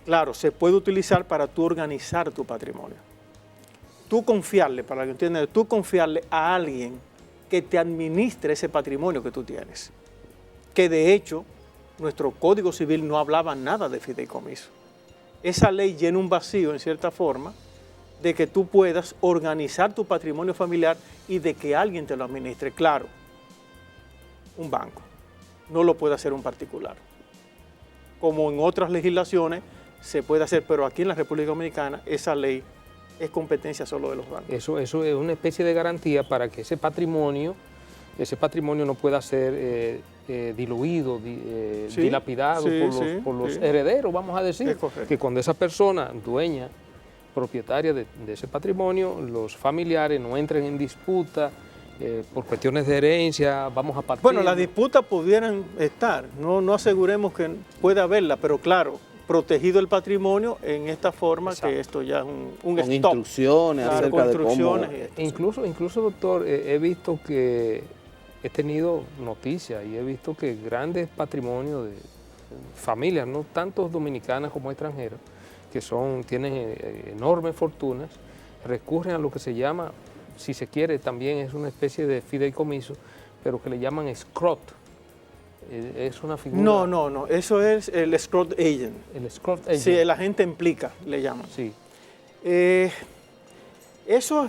Claro, se puede utilizar para tú organizar tu patrimonio. Tú confiarle, para que entiendan, tú confiarle a alguien que te administre ese patrimonio que tú tienes. Que de hecho, nuestro Código Civil no hablaba nada de fideicomiso. Esa ley llena un vacío, en cierta forma, de que tú puedas organizar tu patrimonio familiar y de que alguien te lo administre. Claro, un banco. No lo puede hacer un particular. Como en otras legislaciones, se puede hacer, pero aquí en la República Dominicana esa ley es competencia solo de los bancos. Eso es una especie de garantía para que ese patrimonio no pueda ser diluido, dilapidado por los herederos, vamos a decir, que cuando esa persona, dueña, propietaria de ese patrimonio, los familiares no entren en disputa por cuestiones de herencia, vamos a partir. Bueno, las disputas pudieran estar, no aseguremos que pueda haberla, pero claro, protegido el patrimonio en esta forma. Exacto. Que esto ya es un con stop. Instrucciones acerca de cómo... Incluso, doctor, he visto que he tenido noticias y he visto que grandes patrimonios de familias, no tanto dominicanas como extranjeras, que tienen enormes fortunas, recurren a lo que se llama, si se quiere, también es una especie de fideicomiso, pero que le llaman escrot. Es una figura... No, eso es el escrot agent. El escrot agent. Sí, el agente implica, le llaman. Sí. Eso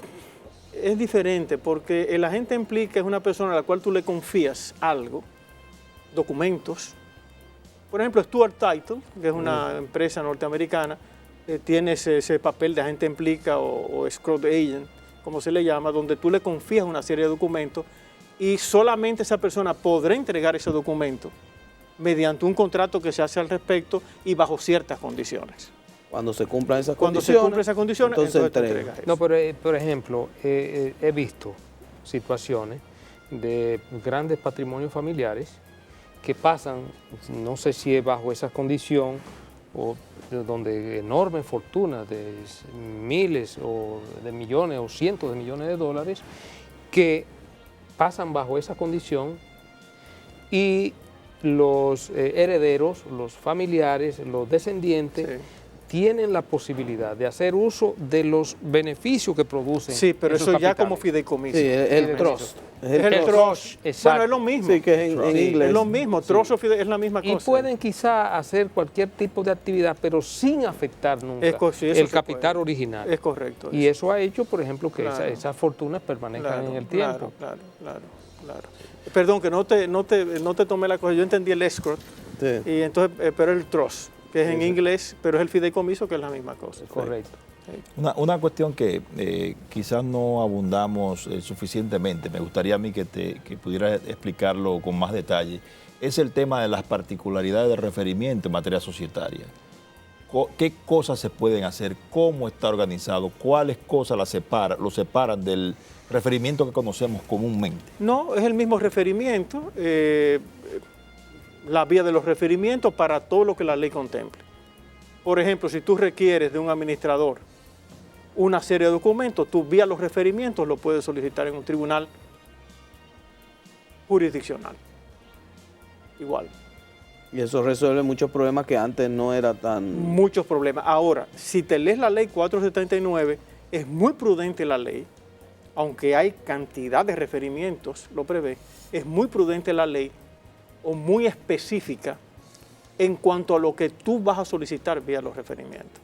es diferente porque el agente implica es una persona a la cual tú le confías algo, documentos. Por ejemplo, Stuart Title, que es una empresa norteamericana, tiene ese papel de agente implica o escrot agent, como se le llama, donde tú le confías una serie de documentos y solamente esa persona podrá entregar ese documento mediante un contrato que se hace al respecto y bajo ciertas condiciones. Cuando se cumplan esas condiciones. Cuando se cumplan esas condiciones, entonces te entregas eso. No, pero por ejemplo, he visto situaciones de grandes patrimonios familiares que pasan, no sé si es bajo esa condición, o donde enormes fortunas de miles o de millones o cientos de millones de dólares que pasan bajo esa condición y los herederos, los familiares, los descendientes, tienen la posibilidad de hacer uso de los beneficios que producen. Sí, pero esos eso ya capitales. como fideicomiso. Sí, el Fideicomiso. trust. Es el trust. Exacto. Bueno, es lo mismo. Sí, que es en inglés. Es lo mismo, trust o es la misma Y cosa. pueden quizá hacer cualquier tipo de actividad, pero sin afectar nunca Sí, eso el se capital puede. original. Es correcto. Y eso ha hecho, por ejemplo, que Claro. esas fortunas permanezcan en el tiempo. Claro. Perdón, que no te tomé la cosa. Yo entendí el escrow, Sí. y entonces, pero el trust, que es en inglés, pero es el fideicomiso, que es la misma cosa. Correcto. Una cuestión que quizás no abundamos suficientemente, me gustaría a mí que pudieras explicarlo con más detalle, es el tema de las particularidades del referimiento en materia societaria. ¿Qué cosas se pueden hacer? ¿Cómo está organizado? ¿Cuáles cosas lo separan del referimiento que conocemos comúnmente? No, es el mismo referimiento, la vía de los referimientos para todo lo que la ley contemple. Por ejemplo, si tú requieres de un administrador una serie de documentos, tú vía los referimientos lo puedes solicitar en un tribunal jurisdiccional. Igual. Y eso resuelve muchos problemas que antes no era tan... Muchos problemas. Ahora, si te lees la ley 479, es muy prudente la ley, aunque hay cantidad de referimientos, lo prevé, es muy prudente la ley o muy específica en cuanto a lo que tú vas a solicitar vía los referimientos.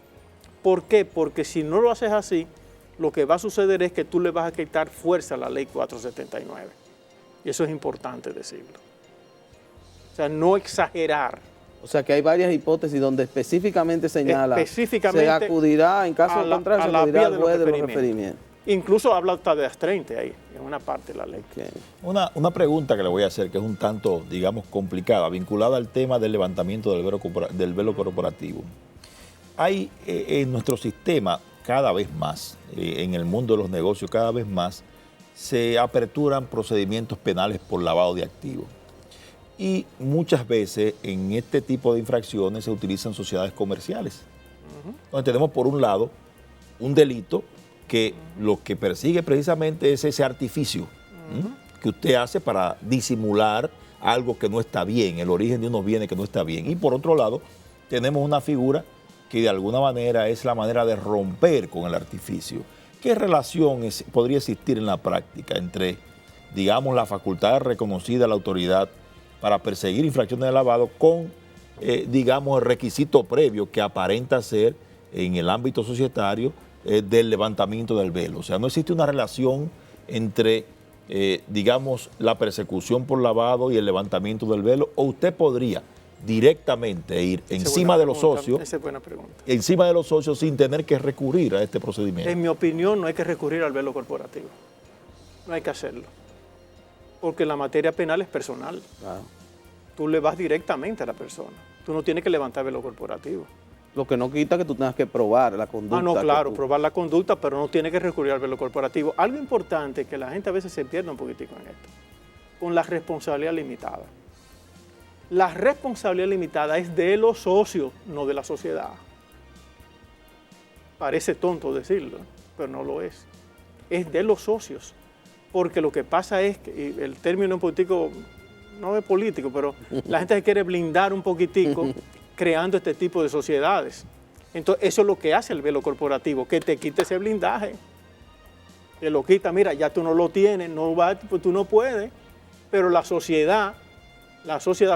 ¿Por qué? Porque si no lo haces así, lo que va a suceder es que tú le vas a quitar fuerza a la ley 479. Y eso es importante decirlo. O sea, no exagerar. O sea, que hay varias hipótesis donde específicamente señala Específicamente se acudirá, en caso contrario, se acudirá al juez de los referimientos. Incluso habla hasta de las 30 ahí, en una parte de la ley. Okay. Una pregunta que le voy a hacer, que es un tanto, digamos, complicada, vinculada al tema del levantamiento del velo corporativo. Hay en nuestro sistema cada vez más, en el mundo de los negocios cada vez más, se aperturan procedimientos penales por lavado de activos. Y muchas veces en este tipo de infracciones se utilizan sociedades comerciales. Donde tenemos por un lado un delito que lo que persigue precisamente es ese artificio que usted hace para disimular algo que no está bien, el origen de unos bienes que no está bien. Y por otro lado, tenemos una figura que de alguna manera es la manera de romper con el artificio. ¿Qué relación podría existir en la práctica entre, digamos, la facultad reconocida a la autoridad para perseguir infracciones de lavado con, digamos, el requisito previo que aparenta ser en el ámbito societario del levantamiento del velo? O sea, no existe una relación entre, digamos, la persecución por lavado y el levantamiento del velo, o usted podría directamente ir encima de los socios, esa es buena pregunta. Encima de los socios sin tener que recurrir a este procedimiento. En mi opinión, no hay que recurrir al velo corporativo. No hay que hacerlo. Porque la materia penal es personal. Claro. Tú le vas directamente a la persona. Tú no tienes que levantar velo corporativo. Lo que no quita que tú tengas que probar la conducta. No, claro, probar la conducta, pero no tiene que recurrir al velo corporativo. Algo importante que la gente a veces se pierde un poquitico en esto, con la responsabilidad limitada. La responsabilidad limitada es de los socios, no de la sociedad. Parece tonto decirlo, pero no lo es. Es de los socios. Porque lo que pasa es que, y el término un poquitico, no es político, pero la gente se quiere blindar un poquitico creando este tipo de sociedades. Entonces, eso es lo que hace el velo corporativo, que te quite ese blindaje. Te lo quita, mira, ya tú no lo tienes, no va, pues tú no puedes. Pero la sociedad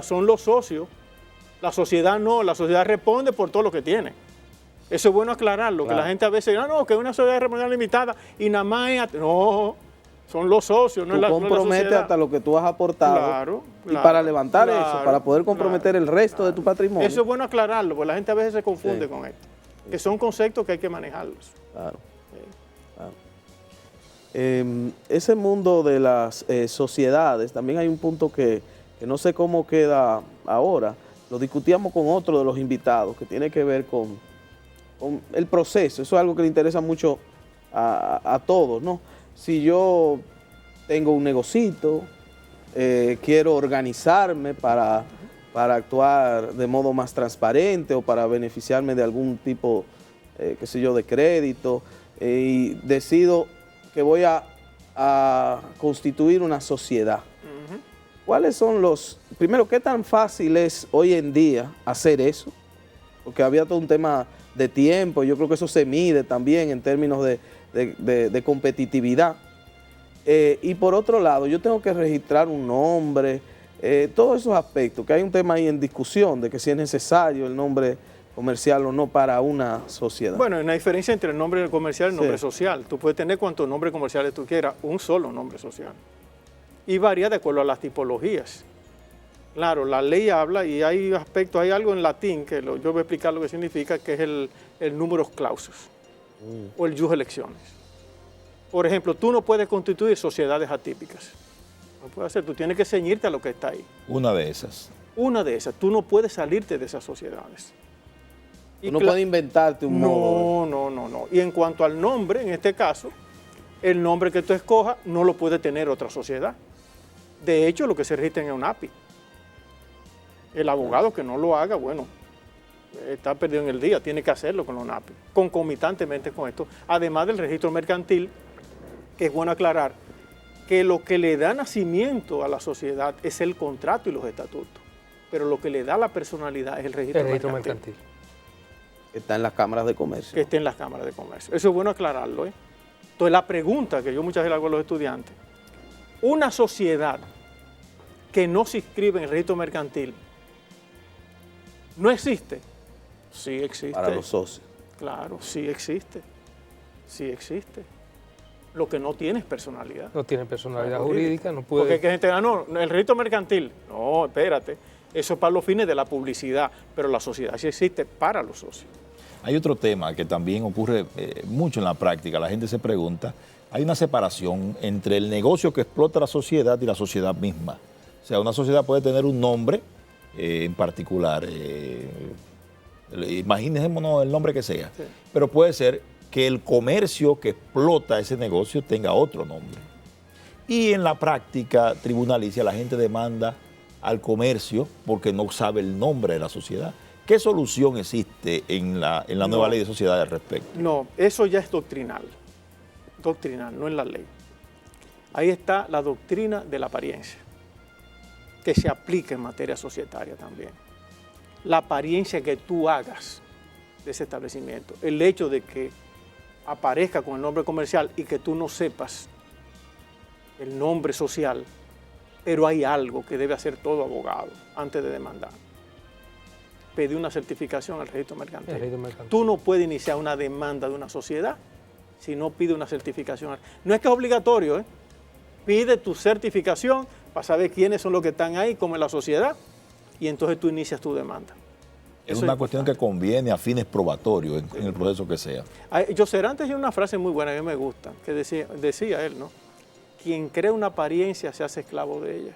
son los socios. La sociedad no, la sociedad responde por todo lo que tiene. Eso es bueno aclararlo, claro. Que la gente a veces dice, no, que es una sociedad de responsabilidad limitada y nada más, no, son los socios, no es la sociedad. Tú comprometes hasta lo que tú has aportado. Claro. Y para levantar eso, para poder comprometer el resto de tu patrimonio. Eso es bueno aclararlo, porque la gente a veces se confunde con esto. Que son conceptos que hay que manejarlos. Claro. Claro. Ese mundo de las sociedades, también hay un punto que no sé cómo queda ahora. Lo discutíamos con otro de los invitados, que tiene que ver con el proceso. Eso es algo que le interesa mucho a todos, ¿no? Si yo tengo un negocito, quiero organizarme para actuar de modo más transparente o para beneficiarme de algún tipo, qué sé yo, de crédito, y decido que voy a constituir una sociedad. ¿Cuáles son primero, qué tan fácil es hoy en día hacer eso? porque había todo un tema de tiempo, yo creo que eso se mide también en términos de competitividad. Y por otro lado, yo tengo que registrar un nombre, todos esos aspectos, que hay un tema ahí en discusión de que si es necesario el nombre comercial o no para una sociedad. Bueno, hay una diferencia entre el nombre comercial y el nombre social. Tú puedes tener cuantos nombres comerciales tú quieras, un solo nombre social. Y varía de acuerdo a las tipologías. Claro, la ley habla y hay aspectos, hay algo en latín que yo voy a explicar lo que significa, que es el numerus clausus o el jus electionis. Por ejemplo, tú no puedes constituir sociedades atípicas. No puedes hacer, tú tienes que ceñirte a lo que está ahí. Una de esas. Una de esas, tú no puedes salirte de esas sociedades. Tú no puedes inventarte un modo. No. Y en cuanto al nombre, en este caso, el nombre que tú escojas no lo puede tener otra sociedad. De hecho, lo que se registra en un API. El abogado que no lo haga, bueno, está perdido en el día, tiene que hacerlo con los API, concomitantemente con esto. Además del registro mercantil, que es bueno aclarar que lo que le da nacimiento a la sociedad es el contrato y los estatutos, pero lo que le da la personalidad es el registro mercantil. Que está en las cámaras de comercio. Que esté en las cámaras de comercio. Eso es bueno aclararlo. Entonces, la pregunta que yo muchas veces le hago a los estudiantes, una sociedad que no se inscribe en el registro mercantil, ¿no existe? Sí existe. Para los socios. Claro, sí existe. Sí existe. Lo que no tiene es personalidad. No tiene personalidad jurídica, no puede... Porque hay gente que no, el registro mercantil. No, espérate. Eso es para los fines de la publicidad, pero la sociedad sí existe para los socios. Hay otro tema que también ocurre mucho en la práctica. La gente se pregunta, hay una separación entre el negocio que explota la sociedad y la sociedad misma. O sea, una sociedad puede tener un nombre en particular, imaginémonos el nombre que sea, sí, pero puede ser que el comercio que explota ese negocio tenga otro nombre. Y en la práctica tribunalicia la gente demanda al comercio porque no sabe el nombre de la sociedad. ¿Qué solución existe en la nueva ley de sociedades al respecto? No, eso ya es doctrinal, no en la ley. Ahí está la doctrina de la apariencia, que se aplica en materia societaria también. La apariencia que tú hagas de ese establecimiento, el hecho de que aparezca con el nombre comercial y que tú no sepas el nombre social, pero hay algo que debe hacer todo abogado antes de demandar. Pedir una certificación al registro mercantil. Tú no puedes iniciar una demanda de una sociedad si no pide una certificación. No es que es obligatorio, pide tu certificación para saber quiénes son los que están ahí, como en la sociedad, y entonces tú inicias tu demanda. Es una cuestión que conviene a fines probatorios en el proceso que sea. Yocerantes tiene una frase muy buena que me gusta, que decía él, ¿no? Quien crea una apariencia se hace esclavo de ella.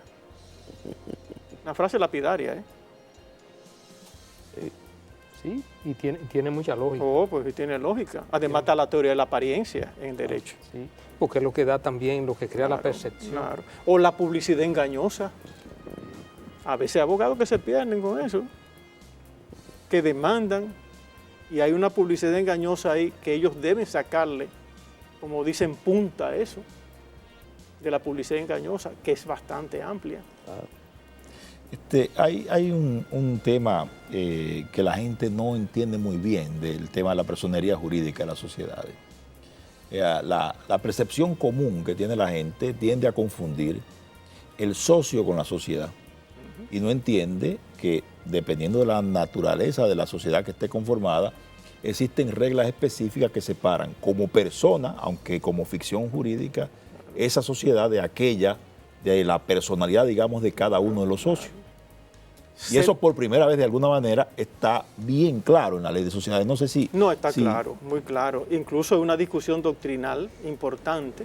Una frase lapidaria, Sí, y tiene mucha lógica. Oh, pues tiene lógica. Además está la teoría de la apariencia en derecho. Sí, porque es lo que da también, lo que crea la percepción. Claro. O la publicidad engañosa. A veces hay abogados que se pierden con eso, que demandan y hay una publicidad engañosa ahí que ellos deben sacarle, como dicen, punta a eso, de la publicidad engañosa, que es bastante amplia. Claro. Hay un tema que la gente no entiende muy bien del tema de la personería jurídica de las sociedades. La percepción común que tiene la gente tiende a confundir el socio con la sociedad y no entiende que dependiendo de la naturaleza de la sociedad que esté conformada, existen reglas específicas que separan como persona, aunque como ficción jurídica, esa sociedad de aquella, de la personalidad, digamos, de cada uno de los socios. Y eso por primera vez, de alguna manera, está bien claro en la ley de sociedades. No sé si... No, está claro, muy claro. Incluso hay una discusión doctrinal importante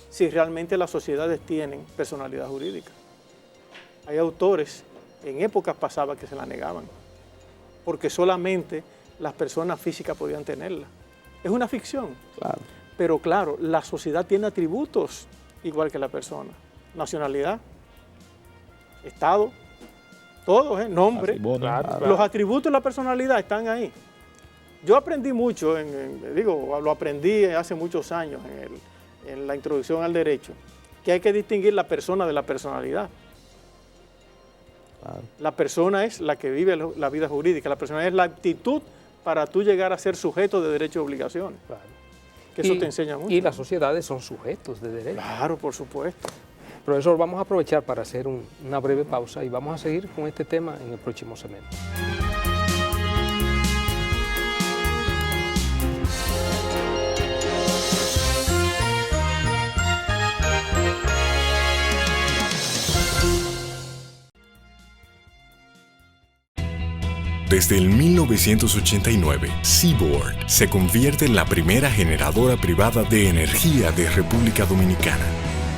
si realmente las sociedades tienen personalidad jurídica. Hay autores en épocas pasadas que se la negaban, porque solamente las personas físicas podían tenerla. Es una ficción. Claro. Pero claro, la sociedad tiene atributos igual que la persona. Nacionalidad, estado, todo, nombre. Claro. Los atributos de la personalidad están ahí. Yo aprendí mucho, lo aprendí hace muchos años en la introducción al derecho, que hay que distinguir la persona de la personalidad. Claro. La persona es la que vive la vida jurídica, la persona es la aptitud para tú llegar a ser sujeto de derechos y obligaciones. Claro. Que eso te enseña mucho. Y las sociedades son sujetos de derechos. Claro, por supuesto. Profesor, vamos a aprovechar para hacer una breve pausa y vamos a seguir con este tema en el próximo segmento. Desde el 1989, Seaboard se convierte en la primera generadora privada de energía de República Dominicana.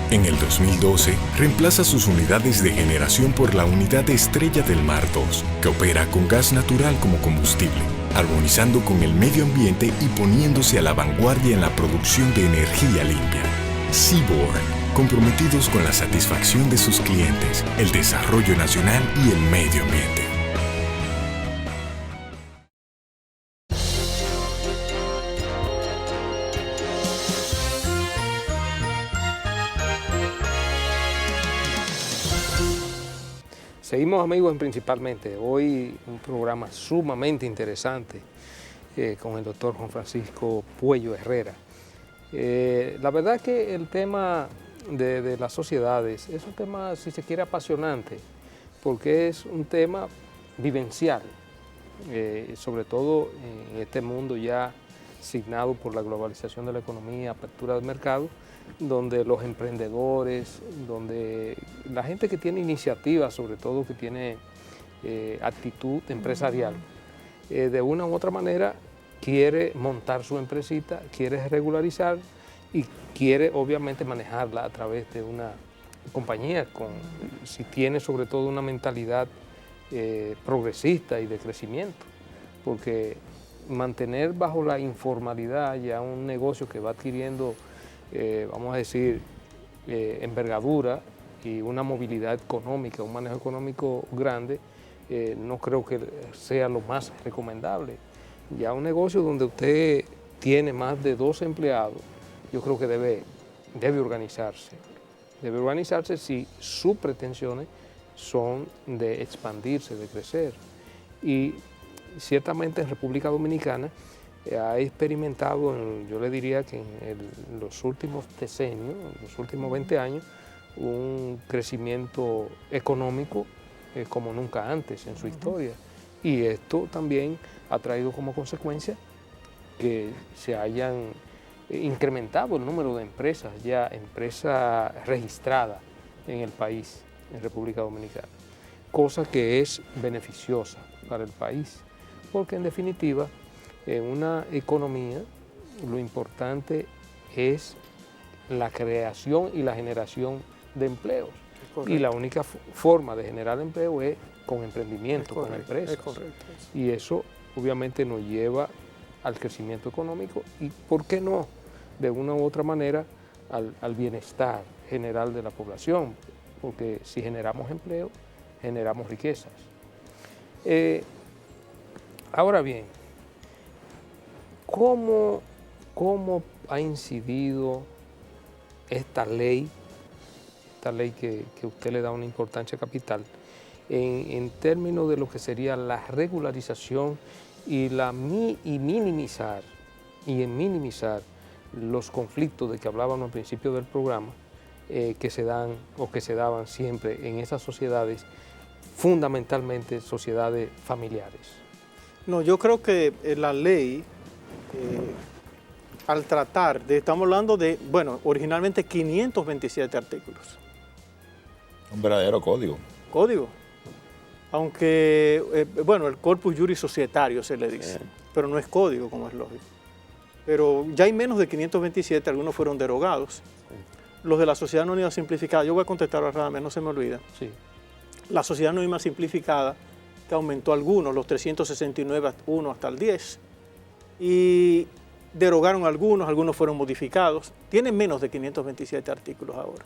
En el 2012, reemplaza sus unidades de generación por la unidad Estrella del Mar 2, que opera con gas natural como combustible, armonizando con el medio ambiente y poniéndose a la vanguardia en la producción de energía limpia. Seaboard, comprometidos con la satisfacción de sus clientes, el desarrollo nacional y el medio ambiente. Seguimos, amigos, en Principalmente. Hoy un programa sumamente interesante con el doctor Juan Francisco Puello Herrera. La verdad que el tema de las sociedades es un tema, si se quiere, apasionante, porque es un tema vivencial, sobre todo en este mundo ya signado por la globalización de la economía, apertura del mercado, donde los emprendedores, donde la gente que tiene iniciativa, sobre todo que tiene actitud empresarial, de una u otra manera quiere montar su empresita, quiere regularizar y quiere obviamente manejarla a través de una compañía, si tiene sobre todo una mentalidad progresista y de crecimiento, porque mantener bajo la informalidad ya un negocio que va adquiriendo vamos a decir, envergadura y una movilidad económica, un manejo económico grande, no creo que sea lo más recomendable. Ya un negocio donde usted tiene más de 2 empleados, yo creo que debe organizarse. Debe organizarse si sus pretensiones son de expandirse, de crecer. Y ciertamente en República Dominicana ha experimentado, yo le diría que en los últimos decenios, en los últimos 20 años, un crecimiento económico como nunca antes en su historia. Y esto también ha traído como consecuencia que se hayan incrementado el número de empresas, ya empresas registradas en el país, en República Dominicana, cosa que es beneficiosa para el país, porque en definitiva, en una economía, lo importante es la creación y la generación de empleos. Y la única forma de generar empleo es con emprendimiento, con empresas. Y eso obviamente nos lleva al crecimiento económico y, ¿por qué no?, de una u otra manera, al bienestar general de la población, porque si generamos empleo, generamos riquezas. Ahora bien, ¿cómo ha incidido esta ley que usted le da una importancia capital, en términos de lo que sería la regularización y minimizar los conflictos de que hablábamos al principio del programa, que se dan o que se daban siempre en esas sociedades, fundamentalmente sociedades familiares? No, yo creo que la ley, al tratar estamos hablando de, bueno, originalmente 527 artículos. Un verdadero código. Código. Aunque, bueno, el corpus juris societario se le dice, pero no es código, como es lógico. Pero ya hay menos de 527, algunos fueron derogados. Los de la Sociedad Anónima Simplificada, yo voy a contestar rápidamente, no se me olvida. Sí. La Sociedad Anónima Simplificada, que aumentó algunos, los 369 hasta el 10, y derogaron algunos fueron modificados. Tienen menos de 527 artículos ahora.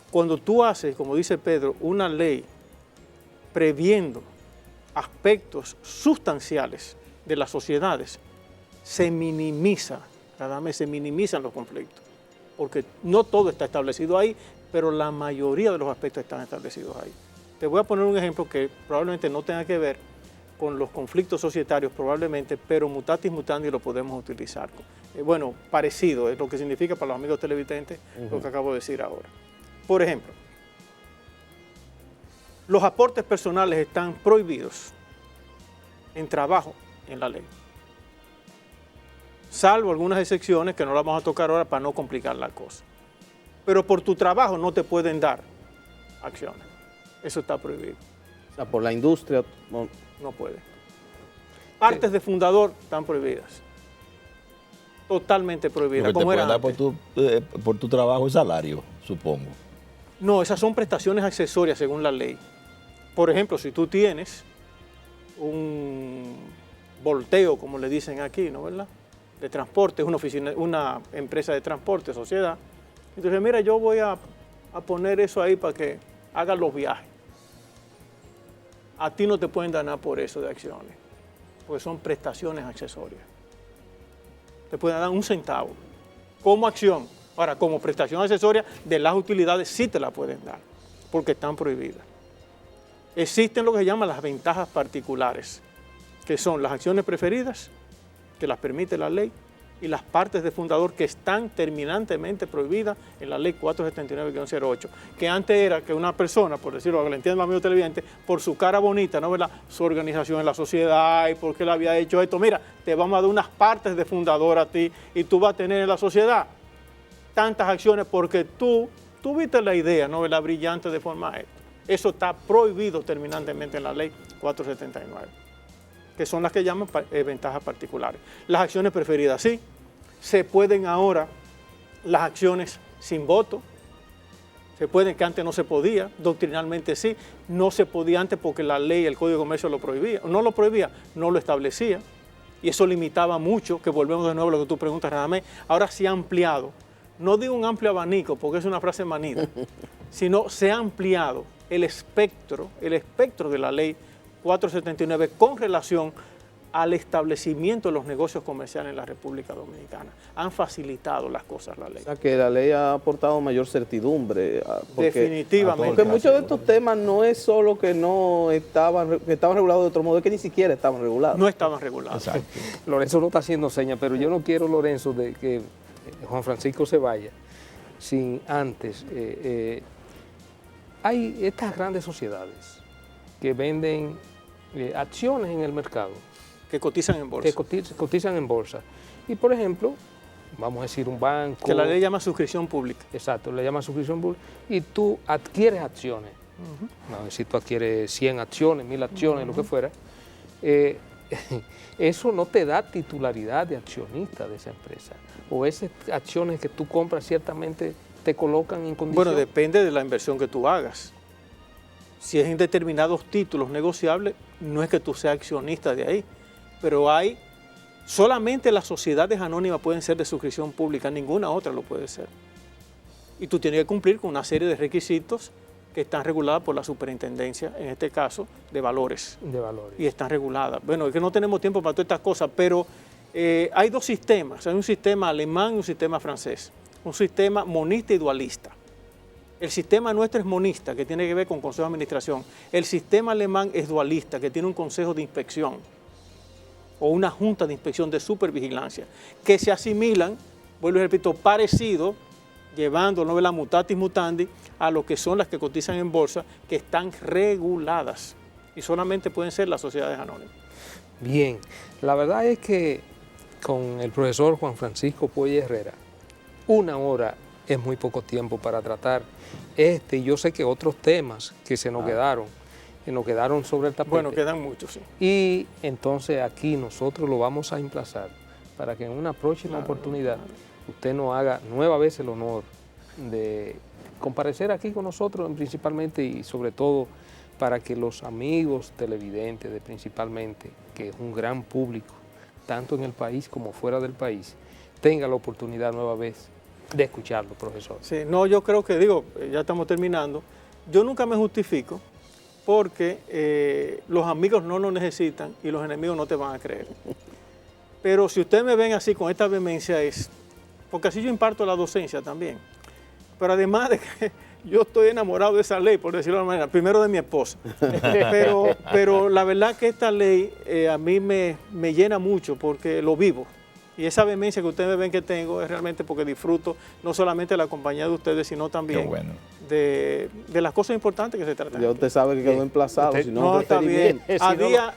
Cuando tú haces, como dice Pedro, una ley previendo aspectos sustanciales de las sociedades, se minimizan los conflictos, porque no todo está establecido ahí, pero la mayoría de los aspectos están establecidos ahí. Te voy a poner un ejemplo que probablemente no tenga que ver con los conflictos societarios, probablemente, pero mutatis mutandis lo podemos utilizar. Bueno, parecido, es lo que significa para los amigos televidentes lo que acabo de decir ahora. Por ejemplo, los aportes personales están prohibidos en trabajo en la ley, salvo algunas excepciones que no las vamos a tocar ahora para no complicar la cosa. Pero por tu trabajo no te pueden dar acciones. Eso está prohibido. O sea, por la industria. No puede. Partes de fundador están prohibidas. Totalmente prohibidas. Lo que te pueden dar antes. por tu trabajo es salario, supongo. No, esas son prestaciones accesorias según la ley. Por ejemplo, si tú tienes un volteo, como le dicen aquí, ¿no, verdad? De transporte, una empresa de transporte, sociedad. Entonces, mira, yo voy a poner eso ahí para que hagan los viajes. A ti no te pueden dar nada por eso de acciones, porque son prestaciones accesorias. Te pueden dar un centavo como acción. Ahora, como prestación accesoria de las utilidades sí te la pueden dar, porque están prohibidas. Existen lo que se llaman las ventajas particulares, que son las acciones preferidas, que las permite la ley, y las partes de fundador que están terminantemente prohibidas en la ley 479-08, que antes era que una persona, por decirlo, que le entiendan los amigos televidentes, por su cara bonita, ¿no, verdad?, su organización en la sociedad y porque él había hecho esto, mira, te vamos a dar unas partes de fundador a ti y tú vas a tener en la sociedad tantas acciones porque tú tuviste la idea, ¿no?, verdad?, brillante de formar esto. Eso está prohibido terminantemente en la ley 479, que son las que llaman ventajas particulares. Las acciones preferidas, sí. Se pueden ahora las acciones sin voto. Se pueden, que antes no se podía, doctrinalmente sí. No se podía antes porque la ley, el Código de Comercio lo prohibía. No lo prohibía, no lo establecía. Y eso limitaba mucho, que volvemos de nuevo a lo que tú preguntas, Radamés. Ahora se ha ampliado. No digo un amplio abanico, porque es una frase manida, sino se ha ampliado el espectro de la ley 479 con relación al establecimiento de los negocios comerciales en la República Dominicana. Han facilitado las cosas la ley. O sea, que la ley ha aportado mayor certidumbre. Definitivamente. Porque muchos de estos temas no es solo que no estaban regulados de otro modo, es que ni siquiera estaban regulados. No estaban regulados. Exacto. Lorenzo no está haciendo señas, pero yo no quiero, Lorenzo, de que Juan Francisco se vaya sin antes. Hay estas grandes sociedades que venden acciones en el mercado. Que cotizan en bolsa. Que cotizan en bolsa. Y, por ejemplo, vamos a decir un banco. Que la ley llama suscripción pública. Exacto, le llama suscripción pública. Y tú adquieres acciones. No, si tú adquieres 100 acciones, 1000 acciones, lo que fuera, eso no te da titularidad de accionista de esa empresa. O esas acciones que tú compras ciertamente te colocan en condición. Bueno, depende de la inversión que tú hagas. Si es en determinados títulos negociables, no es que tú seas accionista de ahí, pero solamente las sociedades anónimas pueden ser de suscripción pública, ninguna otra lo puede ser. Y tú tienes que cumplir con una serie de requisitos que están reguladas por la superintendencia, en este caso, de valores. De valores. Y están reguladas. Bueno, es que no tenemos tiempo para todas estas cosas, pero hay dos sistemas, hay un sistema alemán y un sistema francés, un sistema monista y dualista. El sistema nuestro es monista, que tiene que ver con consejo de administración. El sistema alemán es dualista, que tiene un consejo de inspección o una junta de inspección de supervigilancia, que se asimilan, vuelvo y repito, parecido, llevándolo de la mutatis mutandis a lo que son las que cotizan en bolsa, que están reguladas y solamente pueden ser las sociedades anónimas. Bien, la verdad es que con el profesor Juan Francisco Puello Herrera, 1 hora es muy poco tiempo para tratar y yo sé que otros temas que se nos quedaron sobre el tapete. Bueno, quedan muchos, sí. Y entonces aquí nosotros lo vamos a emplazar para que en una próxima oportunidad usted nos haga nueva vez el honor de comparecer aquí con nosotros principalmente y sobre todo para que los amigos televidentes principalmente, que es un gran público, tanto en el país como fuera del país, tenga la oportunidad nueva vez de escucharlo, profesor. Sí, no, yo creo que, ya estamos terminando, yo nunca me justifico porque los amigos no lo necesitan y los enemigos no te van a creer. Pero si ustedes me ven así, con esta vehemencia, es porque así yo imparto la docencia también. Pero además de que yo estoy enamorado de esa ley, por decirlo de una manera, primero de mi esposa. Pero la verdad que esta ley a mí me llena mucho porque lo vivo. Y esa vehemencia que ustedes ven que tengo es realmente porque disfruto no solamente de la compañía de ustedes, sino también de las cosas importantes que se tratan. Ya usted sabe que quedó emplazado, si no, está bien. A día,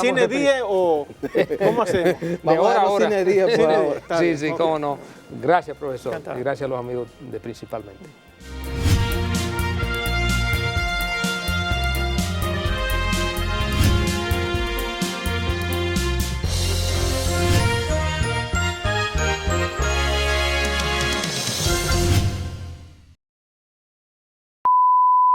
cine 10 o ¿cómo hacemos? Vamos a dar cine 10 por ahora. Sí, cómo no. Gracias, profesor. Encantado. Y gracias a los amigos de Principalmente.